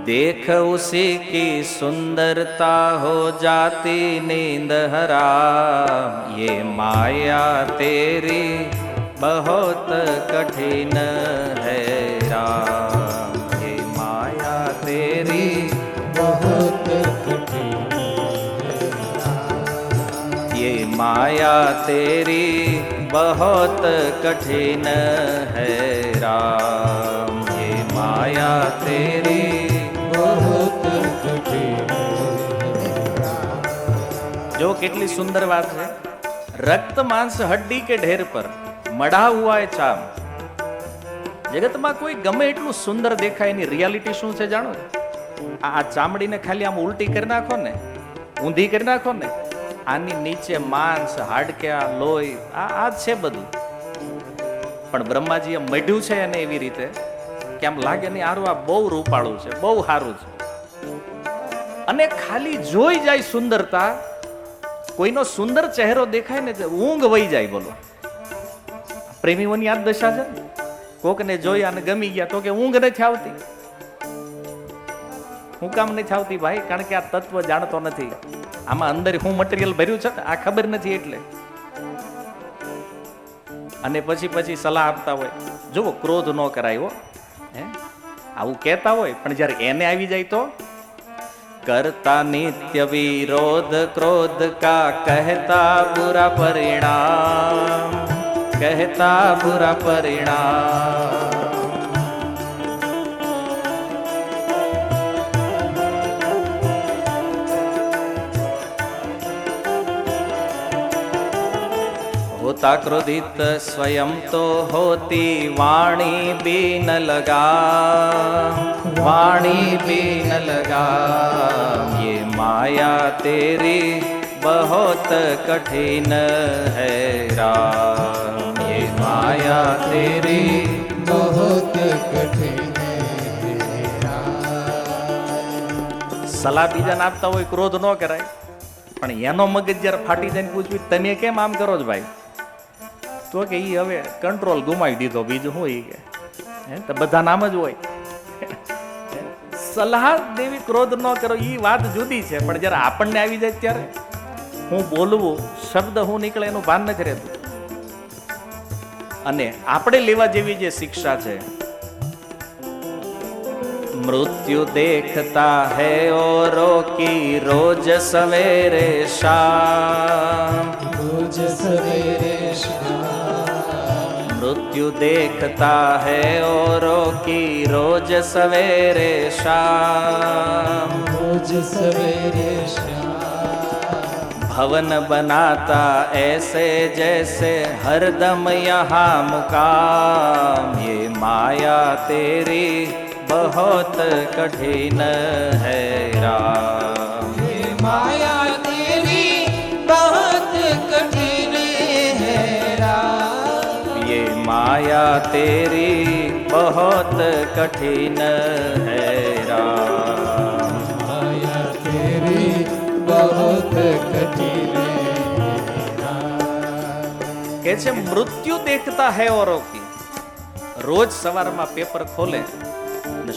देख उसी की सुंदरता हो जाती नींद हराम, ये माया तेरी बहुत कठिन है राम, ये माया तेरी बहुत कठिन, ये माया तेरी बहुत कठिन है राम, ये माया तेरी बहुत कठिन। કેટલી સુંદર વાત છે. રક્ત માંસ હડ્ડી કે ઢેર પર મઢા હુઆ એ ચામ. જગતમાં કોઈ ગમે એટલું સુંદર દેખાય, એની રિયાલિટી શું છે જાણો? આ ચામડીને ખાલી આમ ઉલટી કરી નાખો ને, ઊંધી કરી નાખો ને, આની નીચે માંસ, હાડક્યા, લોહી, આ છે બધું. પણ બ્રહ્માજીએ મઢ્યું છે એને એવી રીતે કે આમ લાગે નહીં હારું આ બહુ રૂપાળું છે, બહુ સારું છે. અને ખાલી જોઈ જાય સુંદરતા, કોઈનો સુંદર ચહેરો દેખાય ને ઊંઘ વહી જાય. બોલો, પ્રેમીઓની આ દશા છે. કોકને જોયા અને ગમી ગયા તો કે ઊંઘ નથી આવતી. હું કામ નથી આવતી ભાઈ? કારણ કે આ તત્વ જાણતો નથી. આમાં અંદર હું મટીરિયલ ભર્યું છે આ ખબર નથી એટલે. અને પછી સલાહ આપતા હોય, જુઓ ક્રોધ ન કરાય હો, આવું કહેતા હોય, પણ જયારે એને આવી જાય તો કરતા નિત્ય વિરોધ ક્રોધ કા કહેતા બુરા પરિણામ, કહેતા બુરા પરિણામ. होता क्रोधित स्वयं तो होती वाणी भी न लगा, वाणी भी न लगा. ये माया तेरी बहुत कठिन है राम, ये माया तेरी बहुत कठिन है राम. સલાહ બીજાને આપતા હોય ક્રોધ ન કરાય, પણ એનો મગજ જયારે ફાટી જાય પૂછ્યું તમે કેમ આમ કરો છો ભાઈ, તો કે ઈ હવે કંટ્રોલ ગુમાવી દીધો. બીજું શું ઈ કે તો બધા નામ જ હોય. સલાહ દેવી ક્રોધ ન કરો ઈ વાત જુદી છે, પણ જયારે આપણને આવી જાય ત્યારે હું બોલવું, શબ્દ હું નીકળે એનું ભાન નથી રહેતું. અને આપણે લેવા જેવી જે શિક્ષા છે, मृत्यु देखता है औरों की रोज सवेरे शाम, रोज सवेरे शाम. मृत्यु देखता है औरों की रोज सवेरे शाम, रोज सवेरे शाम. भवन बनाता ऐसे जैसे हरदम यहाँ मुकाम, ये माया तेरी बहुत कठिन है राम, ये माया तेरी बहुत कठिन है राम, ये माया तेरी बहुत कठिन है राम, माया तेरी बहुत कठिन है राम. કે છે મૃત્યુ દેખતા હૈ औरों की. રોજ સવારમાં પેપર ખોલે,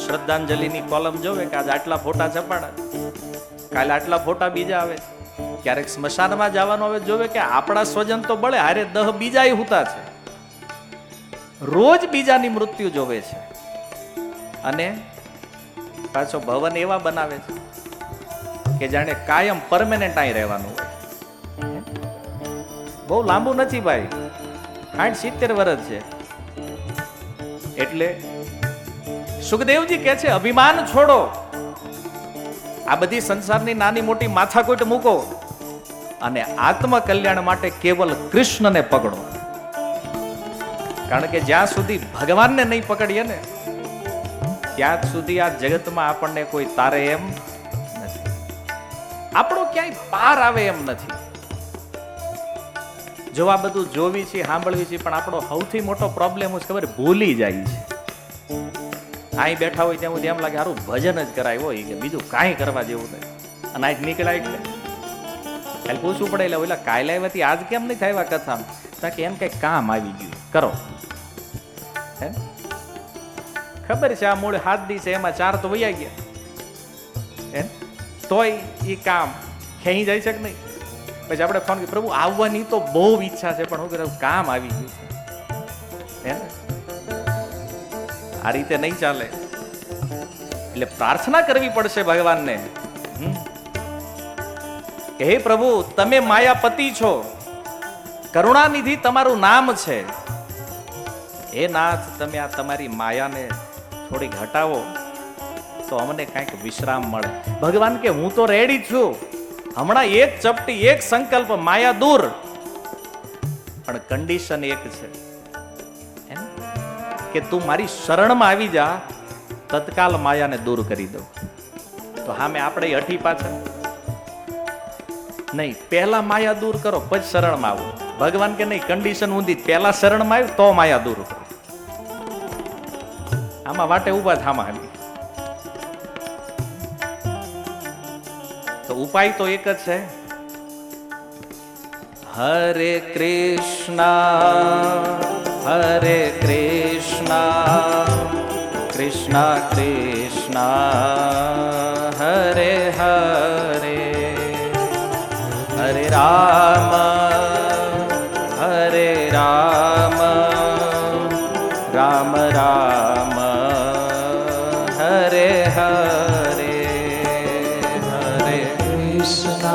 શ્રદ્ધાંજલિની કોલમ જોવે કે આજે આટલા ફોટા છપાડા, કાલે આટલા ફોટા બીજા આવે. ક્યારેક સ્મશાનમાં જવાનું આવે, જોવે કે આપણા સ્વજન તો બળે, હારે 10 બીજા હુતા છે. રોજ બીજાની મૃત્યુ જોવે છે. અને પાછો ભવન એવા બનાવે છે કે જાણે કાયમ પરમેનન્ટ અહીં રહેવાનું હોય. બહુ લાંબુ નથી ભાઈ, 60-70 વર્ષ છે. એટલે સુખદેવજી કહે છે અભિમાન છોડો, આ બધી સંસારની નાની મોટી માથાકૂટ મૂકો અને આત્મકલ્યાણ માટે કેવલ કૃષ્ણને પકડો. કારણ કે જ્યાં સુધી ભગવાનને નહીં પકડીએ ને ત્યાં સુધી આ જગતમાં આપણને કોઈ તારે એમ નથી, આપણો ક્યાંય પાર આવે એમ નથી. જો આ બધું જોવી છે, સાંભળવી છે, પણ આપણો સૌથી મોટો પ્રોબ્લેમ શું ખબર, ભૂલી જાય છે. અહીં બેઠા હોય ત્યાં સુધી એમ લાગે સારું ભજન જ કરાય હોય કે બીજું કાંઈ કરવા જેવું નહીં. અને આજ નીકળાય એટલે ખાલી પૂછવું પડે, એટલે ઓલા કાલે આવ્યાથી આજ કેમ નહીં થાય કથામાં? કે એમ કઈ કામ આવી ગયું કરો. હે ખબર છે આ મૂળ 7 દિવસ એમાં 4 તો વૈયા ગયા, હે તોય એ કામ ખેંચી જાય છે કે નહીં? પછી આપણે ફોન કરી પ્રભુ આવવાની તો બહુ ઈચ્છા છે, પણ હું કરું કામ આવી ગયું છે. હે આ રીતે નહીં ચાલે. એટલે પ્રાર્થના કરવી પડશે ભગવાનને કે હે પ્રભુ તમે માયાપતિ છો, કરુણાનિધિ તમારું નામ છે. હે નાથ તમે આ તમારી માયાને થોડીક હટાવો તો અમને કાંઈક વિશ્રામ મળે. ભગવાન કે હું તો રેડી છું, હમણાં એક ચપટી, એક સંકલ્પ, માયા દૂર. પણ કન્ડિશન એક છે કે તું મારી શરણમાં આવી જા, તત્કાલ માયાને દૂર કરી દઉં. તો સામે આપણે અઠી પાછળ નહીં, પહેલા માયા દૂર કરો પછી શરણમાં આવું. ભગવાન કે નહીં, કન્ડિશન ઊંધી, પહેલા શરણમાં આવ્યું તો માયા દૂર કરો. આમાં વાટે ઉભા થામા હાલી. તો ઉપાય તો એક જ છે, હરે કૃષ્ણ હરે કૃષ્ણ કૃષ્ણ કૃષ્ણ હરે હરે હરે રામ હરે રામ રામ રામ હરે હરે હરે કૃષ્ણ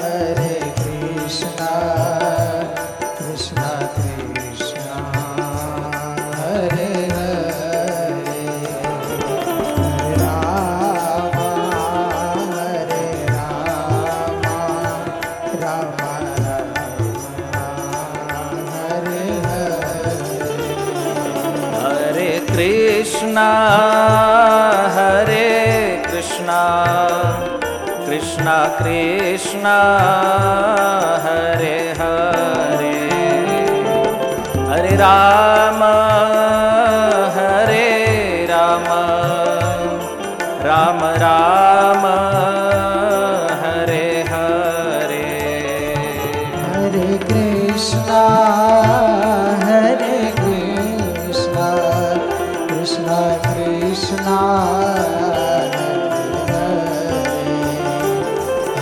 હરે કૃષ્ણ કૃષ્ણ કૃષ્ણ હરે હરે રામ હરે રામ રામ હરે હરે કૃષ્ણ હરે કૃષ્ણ કૃષ્ણ કૃષ્ણ હરે હરે હરે રામ હરે રામ રામ રામ હરે હરે હરે કૃષ્ણ હરે કૃષ્ણ કૃષ્ણ કૃષ્ણ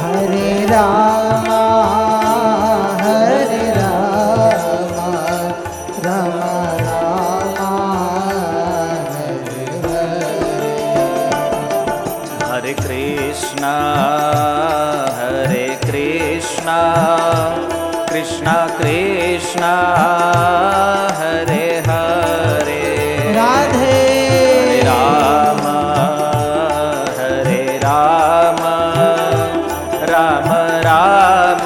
હરે રામ હરે રામ રામ રામ હરે કૃષ્ણ હરે કૃષ્ણ કૃષ્ણ કૃષ્ણ હરે હરે રાધે રામ હરે રામ રામ રામ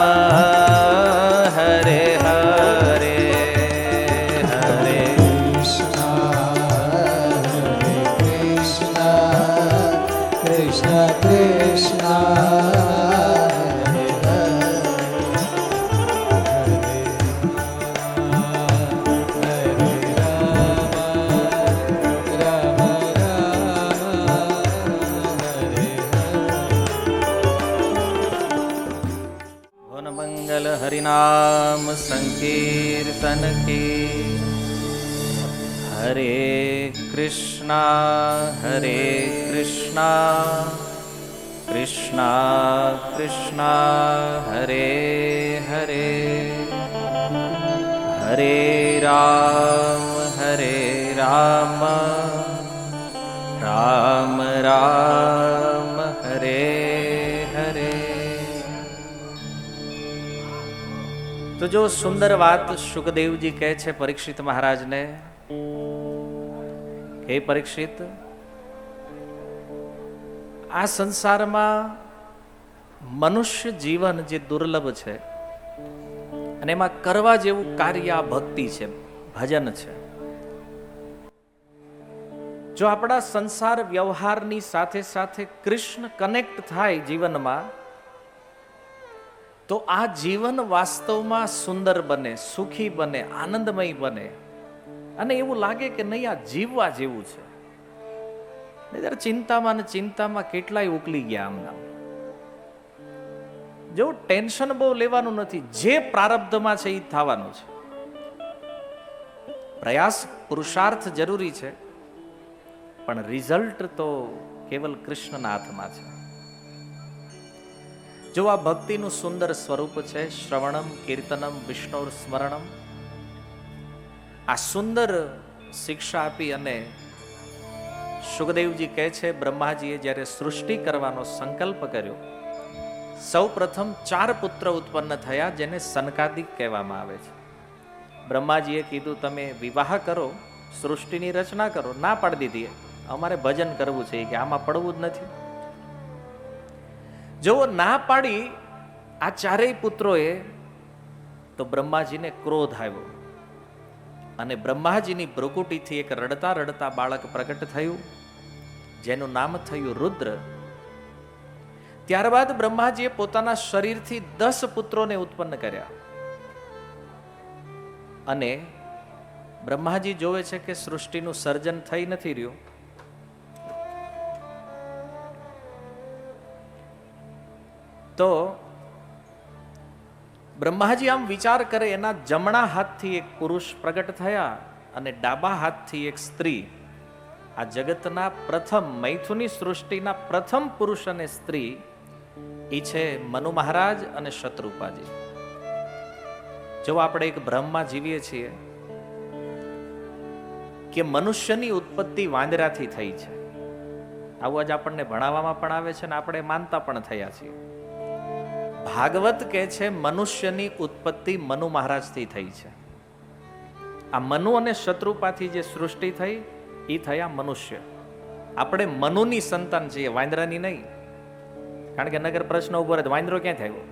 હરે હરે હરે કૃષ્ણ કૃષ્ણ મંગલ હરિનામ સંકીર્તન કી. હરે કૃષ્ણ કૃષ્ણ કૃષ્ણ હરે હરે હરે રામ રામ રામ હરે હરે. તો જો સુંદર વાત સુખદેવજી કહે છે પરીક્ષિત મહારાજને, હે પરીક્ષિત, આ સંસારમાં મનુષ્ય જીવન જે દુર્લભ છે અને એમાં કરવા જેવું કાર્ય આ ભક્તિ છે, ભજન છે. જો આપણા સંસાર વ્યવહારની સાથે સાથે કૃષ્ણ કનેક્ટ થાય જીવનમાં, તો આ જીવન વાસ્તવમાં સુંદર બને, સુખી બને, આનંદમય બને અને એવું લાગે કે નહીં આ જીવવા જેવું છે. નહીંતર ચિંતામાં ને ચિંતામાં કેટલાય ઉકલી ગયા આમના. જો ટેન્શન બહુ લેવાનું નથી, જે પ્રારબ્ધમાં છે એ થવાનું છે. પ્રયાસ પુરુષાર્થ જરૂરી છે, પણ રિઝલ્ટ તો કેવલ કૃષ્ણના હાથમાં છે. જો આ ભક્તિનું સુંદર સ્વરૂપ છે, શ્રવણમ કીર્તનમ વિષ્ણુ સ્મરણમ, આ સુંદર શિક્ષા આપી અને સુખદેવજી કહે છે બ્રહ્માજીએ જ્યારે સૃષ્ટિ કરવાનો સંકલ્પ કર્યો, સૌ પ્રથમ 4 પુત્ર ઉત્પન્ન થયા જેને સનકાદિક કહેવામાં આવે છે. બ્રહ્માજીએ કીધું તમે વિવાહ કરો, સૃષ્ટિની રચના કરો. ના પાડી દીધી, અમારે ભજન કરવું છે કે આમાં પડવું જ નથી. જો ના પાડી આ ચારેય પુત્રોએ તો બ્રહ્માજીને ક્રોધ આવ્યો અને બ્રહ્માજીની ભ્રુકુટીથી એક રડતા રડતા બાળક પ્રગટ થયું, જેનું નામ થયું રુદ્ર. ત્યારબાદ બ્રહ્માજીએ પોતાના શરીરથી 10 પુત્રોને ઉત્પન્ન કર્યા અને બ્રહ્માજી જોવે છે કે સૃષ્ટિનું સર્જન થઈ નથી રહ્યું. તો બ્રહ્માજી આમ વિચાર કરે, એના જમણા હાથથી એક પુરુષ પ્રગટ થયા અને ડાબા હાથથી એક સ્ત્રી. આ જગતના પ્રથમ મૈથુની સૃષ્ટિના પ્રથમ પુરુષ અને સ્ત્રી એ છે મનુ મહારાજ અને શત્રુપાજી. જો આપણે એક ભ્રમમાં જીવીએ છીએ કે મનુષ્યની ઉત્પત્તિ વાંદરાથી થઈ છે, આવું જ આપણને ભણાવવામાં પણ આવે છે ને આપણે માનતા પણ થયા છીએ. ભાગવત કહે છે મનુષ્યની ઉત્પત્તિ મનુ મહારાજથી થઈ છે. આ મનુ અને શત્રુપાથી જે સૃષ્ટિ થઈ એ થયા મનુષ્ય. આપણે મનુની સંતાન છીએ, વાંદરાની નહીં. કારણ કે નગર પ્રશ્ન ઉભો રહે, વાંદરો ક્યાં થયો?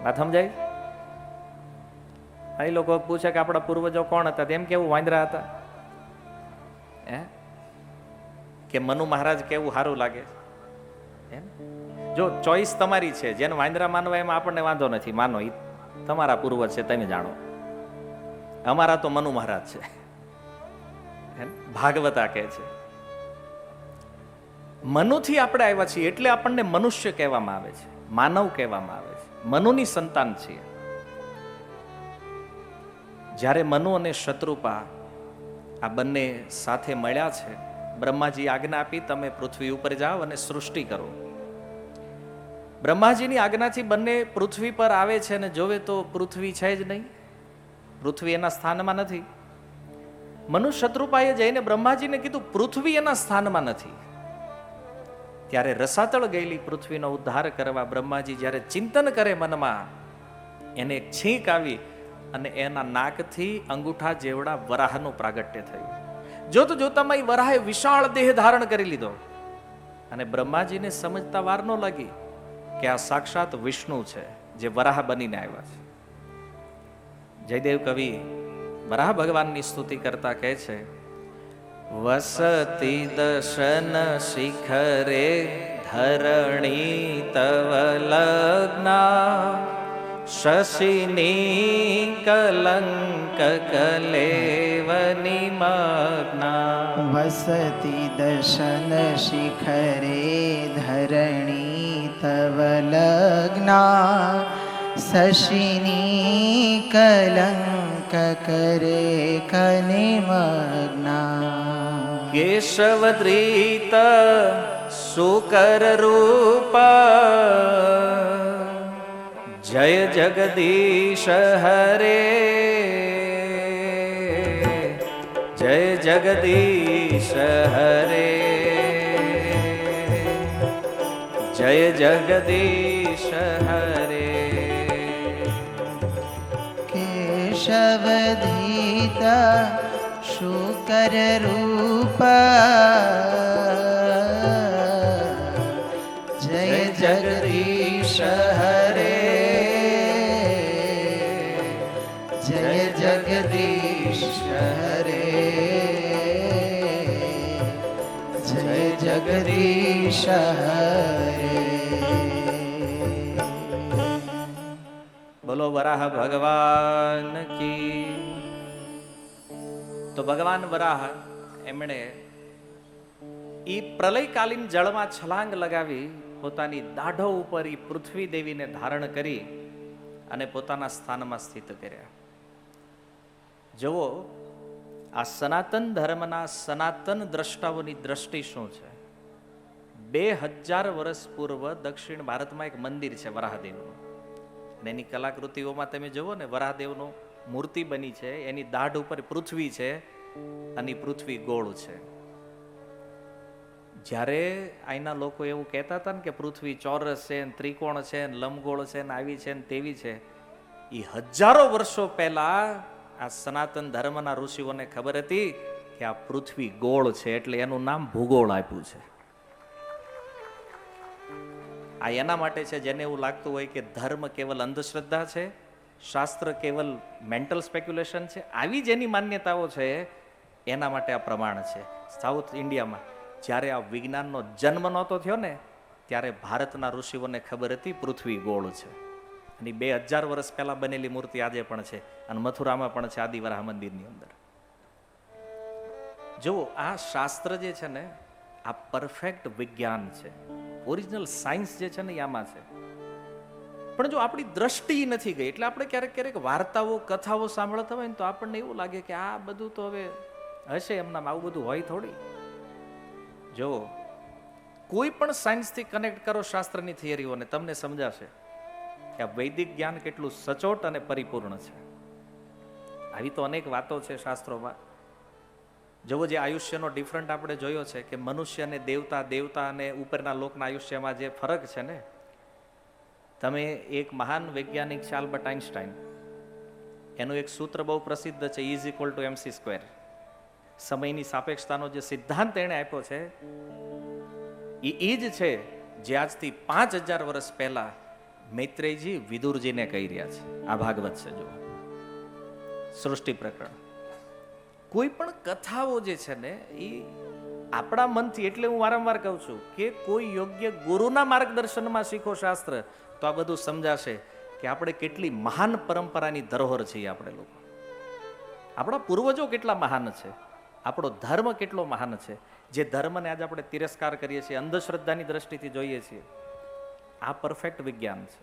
વાત સમજાય? એ લોકો પૂછે કે આપણા પૂર્વજો કોણ હતા, તેમ કેવું વાંદરા હતા? કે મનુ મહારાજ કેવું સારું લાગે? એમ જો ચોઈસ તમારી છે, જેને વાંદરા માનવા એમાં આપણને વાંધો નથી, માનો એ તમારા પૂર્વજ છે, તમે જાણો. અમારા તો મનુ મહારાજ છે. ભાગવતા કહે છે મનુથી આપણે આવ્યા છીએ એટલે આપણને મનુષ્ય કહેવામાં આવે છે, માનવ કહેવામાં આવે છે, મનુની સંતાન છીએ. જ્યારે મનુ અને શત્રુપા આ બંને સાથે મળ્યા છે, બ્રહ્માજી આજ્ઞા આપી તમે પૃથ્વી ઉપર જાઓ અને સૃષ્ટિ કરો. બ્રહ્માજીની આજ્ઞાથી બંને પૃથ્વી પર આવે છે અને જોવે તો પૃથ્વી છે જ નહીં, પૃથ્વી એના સ્થાનમાં નથી. મનુ શત્રુપાએ જઈને બ્રહ્માજીને કીધું પૃથ્વી એના સ્થાનમાં નથી. ત્યારે રસાતળ ગયેલી પૃથ્વીનો ઉદ્ધાર કરવા બ્રહ્માજી જ્યારે ચિંતન કરે મનમાં, એને એક છીંક આવી અને એના નાકથી અંગૂઠા જેવડા વરાહનું પ્રાગટ્ય થયું. જોત જોતામાં એ વરાહે વિશાળ દેહ ધારણ કરી લીધો અને બ્રહ્માજીને સમજતા વાર ન લાગી કે આ સાક્ષાત વિષ્ણુ છે જે વરાહ બનીને આવ્યા છે. જયદેવ કવિ વરાહ ભગવાનની સ્તુતિ કરતા કહે છે, વસતી દશન શિખરે ધરણી તવ લગ્ના શશિની કલંક કલેવ નિમગ્ના. વસતી દશન શિખરે ધરણી તવ લગ્ના શશિની કલંક કરે કનિમગ્ના. કેશવદ્રીત સુકર રૂપ જય જગદીશ હરે, જય જગદીશ હરે, જય જગદીશ હરે. કેશવધીત શુકર રૂપ જય જગદીશ હરે, જય જગદીશ હરે, જય જગદીશ હરે. બોલો વરાહ ભગવાન કી. તો ભગવાન વરાહ એમણે ઈ પ્રલયકાલીન જળમાં છલાંગ લગાવી પોતાની દાઢો ઉપર ઈ પૃથ્વી દેવીને ધારણ કરી અને પોતાના સ્થાનમાં સ્થિત કર્યા. જુઓ આ સનાતન ધર્મના સનાતન દ્રષ્ટાઓની દ્રષ્ટિ શું છે. 2000 વર્ષ પૂર્વ દક્ષિણ ભારતમાં એક મંદિર છે વરાહદેવનું. એની કલાકૃતિઓમાં તમે જુઓ ને, વરાહદેવનું મૂર્તિ બની છે, એની દાઢ ઉપર પૃથ્વી છે અને પૃથ્વી ગોળ છે. જ્યારે અહીંના લોકો એવું કહેતા હતા ને કે પૃથ્વી ચોરસ છે, ત્રિકોણ છે, લંબગોળ છે, આવી છે ને તેવી છે, એ હજારો વર્ષો પહેલા આ સનાતન ધર્મના ઋષિઓને ખબર હતી કે આ પૃથ્વી ગોળ છે, એટલે એનું નામ ભૂગોળ આપ્યું છે. આ એના માટે છે જેને એવું લાગતું હોય કે ધર્મ કેવલ અંધશ્રદ્ધા છે, શાસ્ત્ર કેવલ મેન્ટલ સ્પેક્યુલેશન છે, આવી જેની માન્યતાઓ છે એના માટે આ પ્રમાણ છે. સાઉથ ઇન્ડિયામાં જ્યારે આ વિજ્ઞાનનો જન્મ નહોતો થયો ને ત્યારે ભારતના ઋષિઓને ખબર હતી પૃથ્વી ગોળ છે. અને 2000 વર્ષ પહેલા બનેલી મૂર્તિ આજે પણ છે અને મથુરામાં પણ છે આદિવરાહ મંદિરની અંદર. જો આ શાસ્ત્ર જે છે ને આ પરફેક્ટ વિજ્ઞાન છે, ઓરિજિનલ સાયન્સ જે છે ને આમાં છે. પણ જો આપણી દ્રષ્ટિ નથી ગઈ એટલે આપણે ક્યારેક ક્યારેક વાર્તાઓ કથાઓ સાંભળતા હોય ને તો આપણને એવું લાગે કે આ બધું તો હવે હશે એમનામ, આવું બધું હોય થોડી. જો કોઈ પણ સાયન્સથી કનેક્ટ કરો શાસ્ત્રની થિયરીઓને, તમને સમજાશે કે આ વૈદિક જ્ઞાન કેટલું સચોટ અને પરિપૂર્ણ છે. આવી તો અનેક વાતો છે શાસ્ત્રોમાં. જવો જે આયુષ્યનો ડિફરન્ટ આપણે જોયો છે કે મનુષ્ય અને દેવતા, દેવતા અને ઉપરના લોકના આયુષ્યમાં જે ફરક છે ને, તમે એક મહાન વૈજ્ઞાનિક છે આલ્બર્ટ આઇન્સ્ટાઈન, એનું એક સૂત્ર બહુ પ્રસિદ્ધ છે, E=mc². સમયની સાપેક્ષતાનો જે સિદ્ધાંત એણે આપ્યો છે એ જ છે જે આજથી 5000 વર્ષ પહેલા મૈત્રેયજી વિદુરજીને કહી રહ્યા છે. આ ભાગવત છે જો સૃષ્ટિ પ્રકરણ. કોઈ પણ કથાઓ જે છે ને એ આપણા મનથી, એટલે હું વારંવાર કહું છું કે કોઈ યોગ્ય ગુરુના માર્ગદર્શનમાં શીખો શાસ્ત્ર તો આ બધું સમજાશે કે આપણે કેટલી મહાન પરંપરાની ધરોહર છીએ. આપણે લોકો, આપણા પૂર્વજો કેટલા મહાન છે, આપણો ધર્મ કેટલો મહાન છે. જે ધર્મને આજે આપણે તિરસ્કાર કરીએ છીએ, અંધશ્રદ્ધાની દ્રષ્ટિથી જોઈએ છીએ, આ પરફેક્ટ વિજ્ઞાન છે.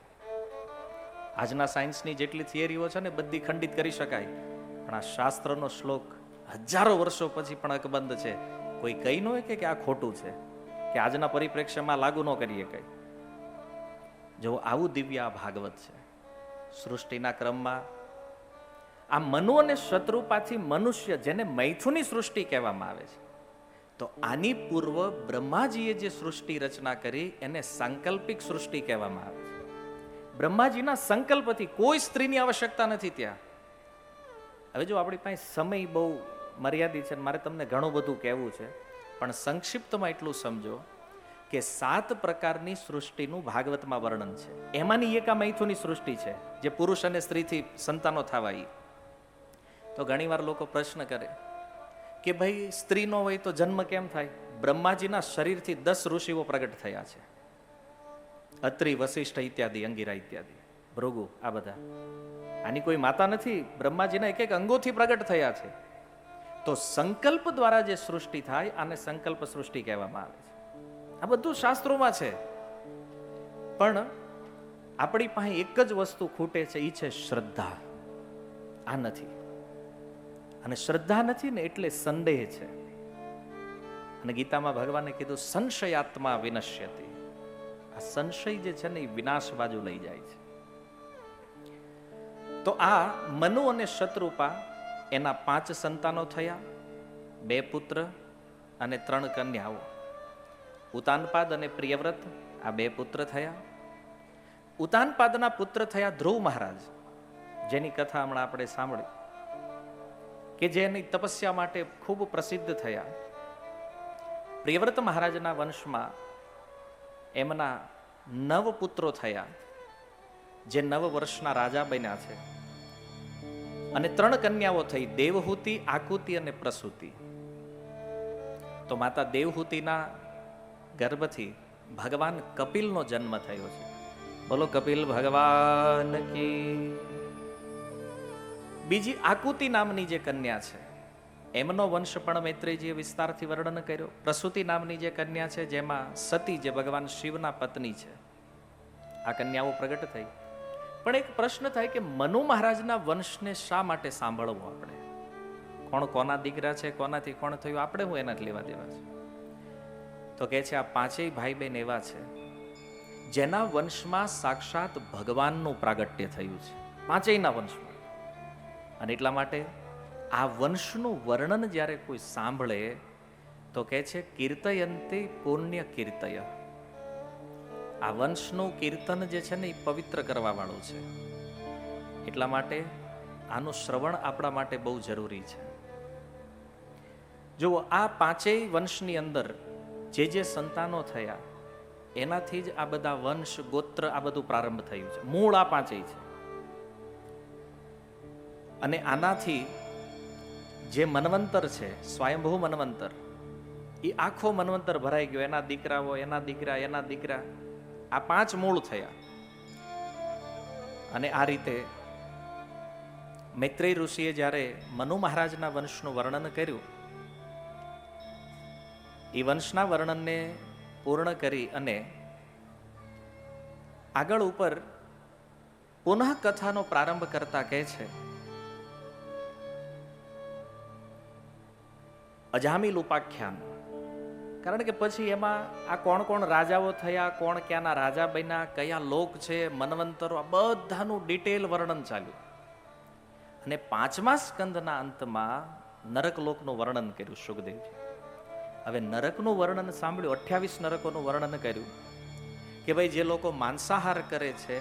આજના સાયન્સની જેટલી થિયરીઓ છે ને બધી ખંડિત કરી શકાય, પણ આ શાસ્ત્રનો શ્લોક હજારો વર્ષો પછી પણ અકબંધ છે. કોઈ કહી ન હોય કે આ ખોટું છે કે આજના પરિપ્રેક્ષ્યમાં લાગુ ન કરીએ કઈ. જો આવું દિવ્ય આ ભાગવત છે. સૃષ્ટિના ક્રમમાં આ મનુ અને શત્રુપાથી મનુષ્ય, જેને મૈથુની સૃષ્ટિ કહેવામાં આવે છે, તો આની પૂર્વ બ્રહ્માજીએ જે સૃષ્ટિ રચના કરી એને સાંકલ્પિક સૃષ્ટિ કહેવામાં આવે છે. બ્રહ્માજીના સંકલ્પથી કોઈ સ્ત્રીની આવશ્યકતા નથી ત્યાં. હવે જો આપણી પાસે સમય બહુ મર્યાદિત છે, મારે તમને ઘણું બધું કહેવું છે, પણ સંક્ષિપ્તમાં એટલું સમજો કે 7 પ્રકારની સૃષ્ટિનું ભાગવતમાં વર્ણન છે. એમાંની એક આ મૈથુની સૃષ્ટિ છે, જે પુરુષ અને સ્ત્રીથી સંતાનો થવા. તો ઘણીવાર લોકો પ્રશ્ન કરે કે ભાઈ સ્ત્રી નો હોય તો જન્મ કેમ થાય? બ્રહ્માજીના શરીરથી 10 ઋષિઓ પ્રગટ થયા છે. અત્રિ, વશિષ્ઠ ઇત્યાદિ, અંગિરા ઇત્યાદિ, ભૃગુ, આ બધા. આની કોઈ માતા નથી, બ્રહ્માજીના એક એક અંગોથી પ્રગટ થયા છે. તો સંકલ્પ દ્વારા જે સૃષ્ટિ થાય આને સંકલ્પ સૃષ્ટિ કહેવામાં આવે છે. આ બધું શાસ્ત્રોમાં છે. પણ આપણી પાસે એક જ વસ્તુ ખૂટે છે, એ છે શ્રદ્ધા. આ નથી, અને શ્રદ્ધા નથી ને એટલે સંદેહ છે. અને ગીતામાં ભગવાને કીધું સંશયાત્મા વિનશ્યતિ. આ સંશય જે છે ને એ વિનાશ બાજુ લઈ જાય છે. તો આ મનુ અને શત્રુપા, એના 5 સંતાનો થયા, 2 પુત્ર અને 3 કન્યાઓ. ઉતાનપાદ અને પ્રિયવ્રત, આ 2 પુત્ર થયા. ઉતાનપાદના પુત્ર થયા ધ્રુવ મહારાજ, જેની કથા હમણાં આપણે સાંભળી, કે જેની તપસ્યા માટે ખૂબ પ્રસિદ્ધ થયા. પ્રિયવ્રત મહારાજના વંશમાં એમના 9 પુત્રો થયા, જે 9 વર્ષના રાજા બન્યા છે. અને 3 કન્યાઓ થઈ, દેવહૂતિ, આકુતિ અને પ્રસૂતિ. તો માતા દેવહૂતિના ગર્ભથી ભગવાન કપિલનો જન્મ થયો છે. બોલો કપિલ ભગવાન કી. બીજી આકુતિ નામની જે કન્યા છે એમનો વંશ પણ મૈત્રેયજીએ વિસ્તારથી વર્ણન કર્યો. પ્રસૂતિ નામની જે કન્યા છે, જેમાં સતી, જે ભગવાન શિવના પત્ની છે, આ કન્યાઓ પ્રગટ થઈ. પણ એક પ્રશ્ન થાય કે મનુ મહારાજના વંશને શા માટે સાંભળવો આપણે? કોણ કોના દીકરા છે, કોનાથી કોણ થયું, આપણે હું એના લેવા દેવા છે? તો કે છે આ 5 ભાઈ બહેન એવા છે જેના વંશમાં સાક્ષાત ભગવાનનું પ્રાગટ્ય થયું છે, 5ના વંશમાં. અને એટલા માટે આ વંશનું વર્ણન જ્યારે કોઈ સાંભળે તો કહે છે કીર્તયંતે પુણ્ય કીર્તય. આ વંશનું કીર્તન જે છે ને એ પવિત્ર કરવા વાળું છે. એટલા માટે આનું શ્રવણ આપણા માટે બહુ જરૂરી છે. જો આ 5 વંશની અંદર જે સંતાનો થયા એનાથી જ આ બધા વંશ ગોત્ર આ બધું પ્રારંભ થયું છે. મૂળ આ પાંચેય છે. અને આનાથી જે મન્વંતર છે, સ્વયંભૂ મન્વંતર, એ આખો મન્વંતર ભરાઈ ગયો. એના દીકરાઓ, એના દીકરા, એના દીકરા, આ 5 મૂળ થયા. અને આ રીતે મૈત્રેય ઋષિએ જ્યારે મનુ મહારાજના વંશનું વર્ણન કર્યું, એ વંશના વર્ણનને પૂર્ણ કરી અને આગળ ઉપર પુનઃ કથાનો પ્રારંભ કરતા કહે છે, અજામિલ ઉપાખ્યાન. કારણ કે પછી એમાં આ કોણ કોણ રાજાઓ થયા, કોણ ક્યાંના રાજા બન્યા, કયા લોક છે, મન્વંતરો, આ બધાનું ડિટેલ વર્ણન ચાલ્યું. અને 5મા સ્કંદના અંતમાં નરક લોકનું વર્ણન કર્યું સુખદેવજી. હવે નરકનું વર્ણન સાંભળ્યું, 28 નરકોનું વર્ણન કર્યું કે ભાઈ જે લોકો માંસાહાર કરે છે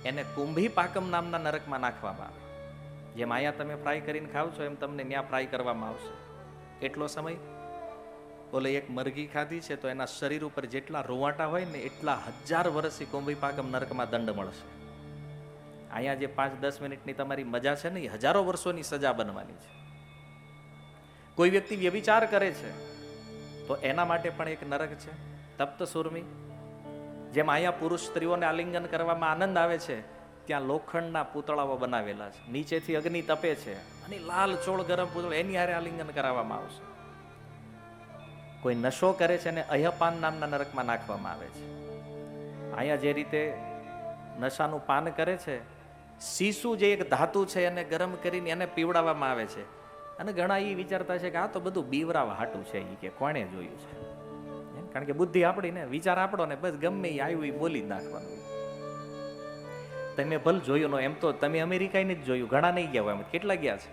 એને કુંભી પાકમ નામના નરકમાં નાખવામાં આવે. જેમ અહીંયા તમે ફ્રાય કરીને ખાવ છો એમ તમને ત્યાં ફ્રાય કરવામાં આવશે. એટલો સમય ઓલે એક મરઘી ખાધી છે તો એના શરીર ઉપર જેટલા રૂવાટા હોય ને એટલા 1000 વર્ષથી કુંભી પાકમ નરકમાં દંડ મળશે. અહીંયા જે 5-10 મિનિટની તમારી મજા છે ને એ હજારો વર્ષોની સજા બનવાની છે. કોઈ વ્યક્તિ વ્યભિચાર કરે છે તો એના માટે પણ એક નરક છે, તપ્ત સુરમી. જેમ અહીંયા પુરુષ સ્ત્રીઓને આલિંગન કરવામાં આનંદ આવે છે, ત્યાં લોખંડના પૂતળાઓ બનાવેલા છે, નીચેથી અગ્નિ તપે છે અને લાલ ચોળ ગરમ પૂતળો એની હારે આલિંગન કરાવવામાં આવશે. કોઈ નશો કરે છે અને અહ્યપાન નામના નરકમાં નાખવામાં આવે છે. અહીંયા જે રીતે નશાનું પાન કરે છે, સીસુ જે એક ધાતુ છે એને ગરમ કરીને એને પીવડાવવામાં આવે છે. અને ઘણા એ વિચારતા છે કે આ તો બધું બીવરાવા હાટું છે, એ કે કોણે જોયું છે. કારણ કે બુદ્ધિ આપણી ને, વિચાર આપણો ને, બસ ગમે એ આવ્યું એ બોલી જ નાખવાનું. તમે ભલે જોયું નો, એમ તો તમે અમેરિકાએ જ જોયું, ઘણા નહીં ગયા હોય. એમ કેટલા ગયા છે?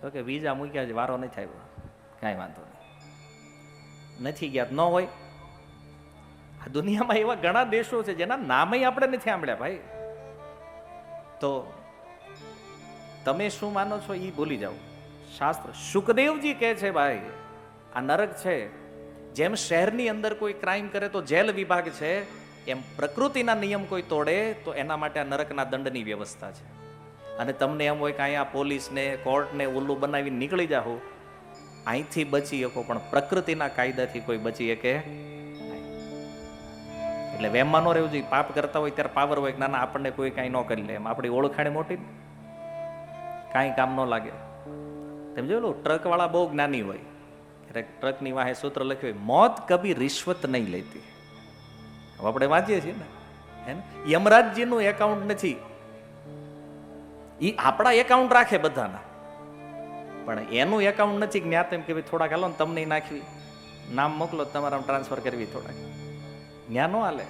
તો કે વિઝા મૂક્યા છે, વારો નથી આવ્યો, કાંઈ વાંધો નહીં, નથી ગયા ન હોય. આ દુનિયામાં એવા ઘણા દેશો છે જેના નામે આપણે નથી સાંભળ્યા ભાઈ. તો તમે શું માનો છો એ ભૂલી જાઓ. શાસ્ત્ર સુખદેવજી કહે છે ભાઈ આ નરક છે. જેમ શહેરની અંદર કોઈ ક્રાઇમ કરે તો જેલ વિભાગ છે, એમ પ્રકૃતિના નિયમ કોઈ તોડે તો એના માટે આ નરકના દંડની વ્યવસ્થા છે. અને તમને એમ હોય કે અહીંયા પોલીસને, કોર્ટને ઉલ્લુ બનાવીને નીકળી જાઓ, અહીંથી બચી શકો પણ પ્રકૃતિના કાયદાથી કોઈ બચી શકે. એટલે વેમમાં ન રહેવું જોઈએ. પાપ કરતા હોય ત્યારે પાવર હોય કે ના આપણને કોઈ કાંઈ ન કરી લે, એમ આપણી ઓળખાણ મોટી, કાંઈ કામ ન લાગે. તમે જોયું ટ્રક વાળા બહુ જ્ઞાની હોય, ટ્રકની વાહે સૂત્ર લખ્યું હોય, મોત કભી રિશ્વત નહીં લેતી. આપણે વાંચીએ છીએ ને, હે ને, યમરાજજીનું એકાઉન્ટ નથી, એ આપણા એકાઉન્ટ રાખે બધાના, પણ એનું એકાઉન્ટ નથી જ્ઞાત એમ કે ભાઈ થોડાક હાલો ને તમને નાખવી, નામ મોકલો તમારા ટ્રાન્સફર કરવી, થોડાક જ્ઞાન નો હાલે.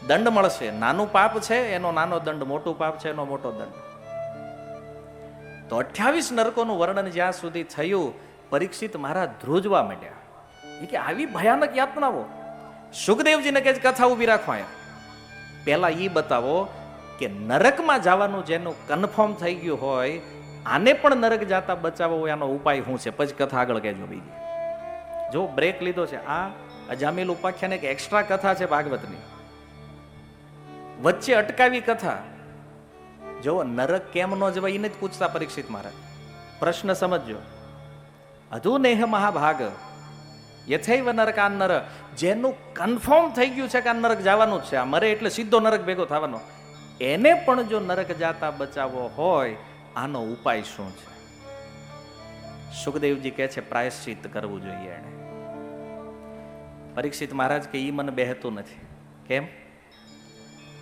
દંડ મળશે. નાનું પાપ છે એનો નાનો દંડ, મોટું પાપ છે એનો મોટો દંડ. તો 28 નરકોનું વર્ણન જ્યાં સુધી થયું, પરીક્ષિત મહારાજ ધ્રુજવા માંડ્યા. એ કે આવી ભયાનક યાતનાઓ. સુખદેવજીને કે કથા ઉભી રાખો. પહેલા એ બતાવો કે નરકમાં જવાનું જેનું કન્ફર્મ થઈ ગયું હોય, આને પણ નરક જાતા બચાવવો હોય, આનો ઉપાય શું છે? પછી કથા આગળ કહેજો. બીજી જો બ્રેક લીધો છે, આ અજામિલ ઉપાખ્યાન એક એક્સ્ટ્રા કથા છે ભાગવતની, વચ્ચે અટકાવી કથા. જો નરક કેમ ન જવાય એને જ પૂછતા પરીક્ષિત મહારાજ. પ્રશ્ન સમજજો. અધુનેહ મહાભાગ યથૈવ નરકાન નર, જેનું કન્ફર્મ થઈ ગયું છે કે આ નરક જવાનું જ છે, આ મરે એટલે સીધો નરક ભેગો થવાનો, એને પણ જો નરક જાતા બચાવવો હોય, આનો ઉપાય શું છે? સુખદેવજી કહે છે પ્રાયશ્ચિત કરવું જોઈએ એને. પરીક્ષિત મહારાજ કે ઈ મને બેહતું નથી. કેમ?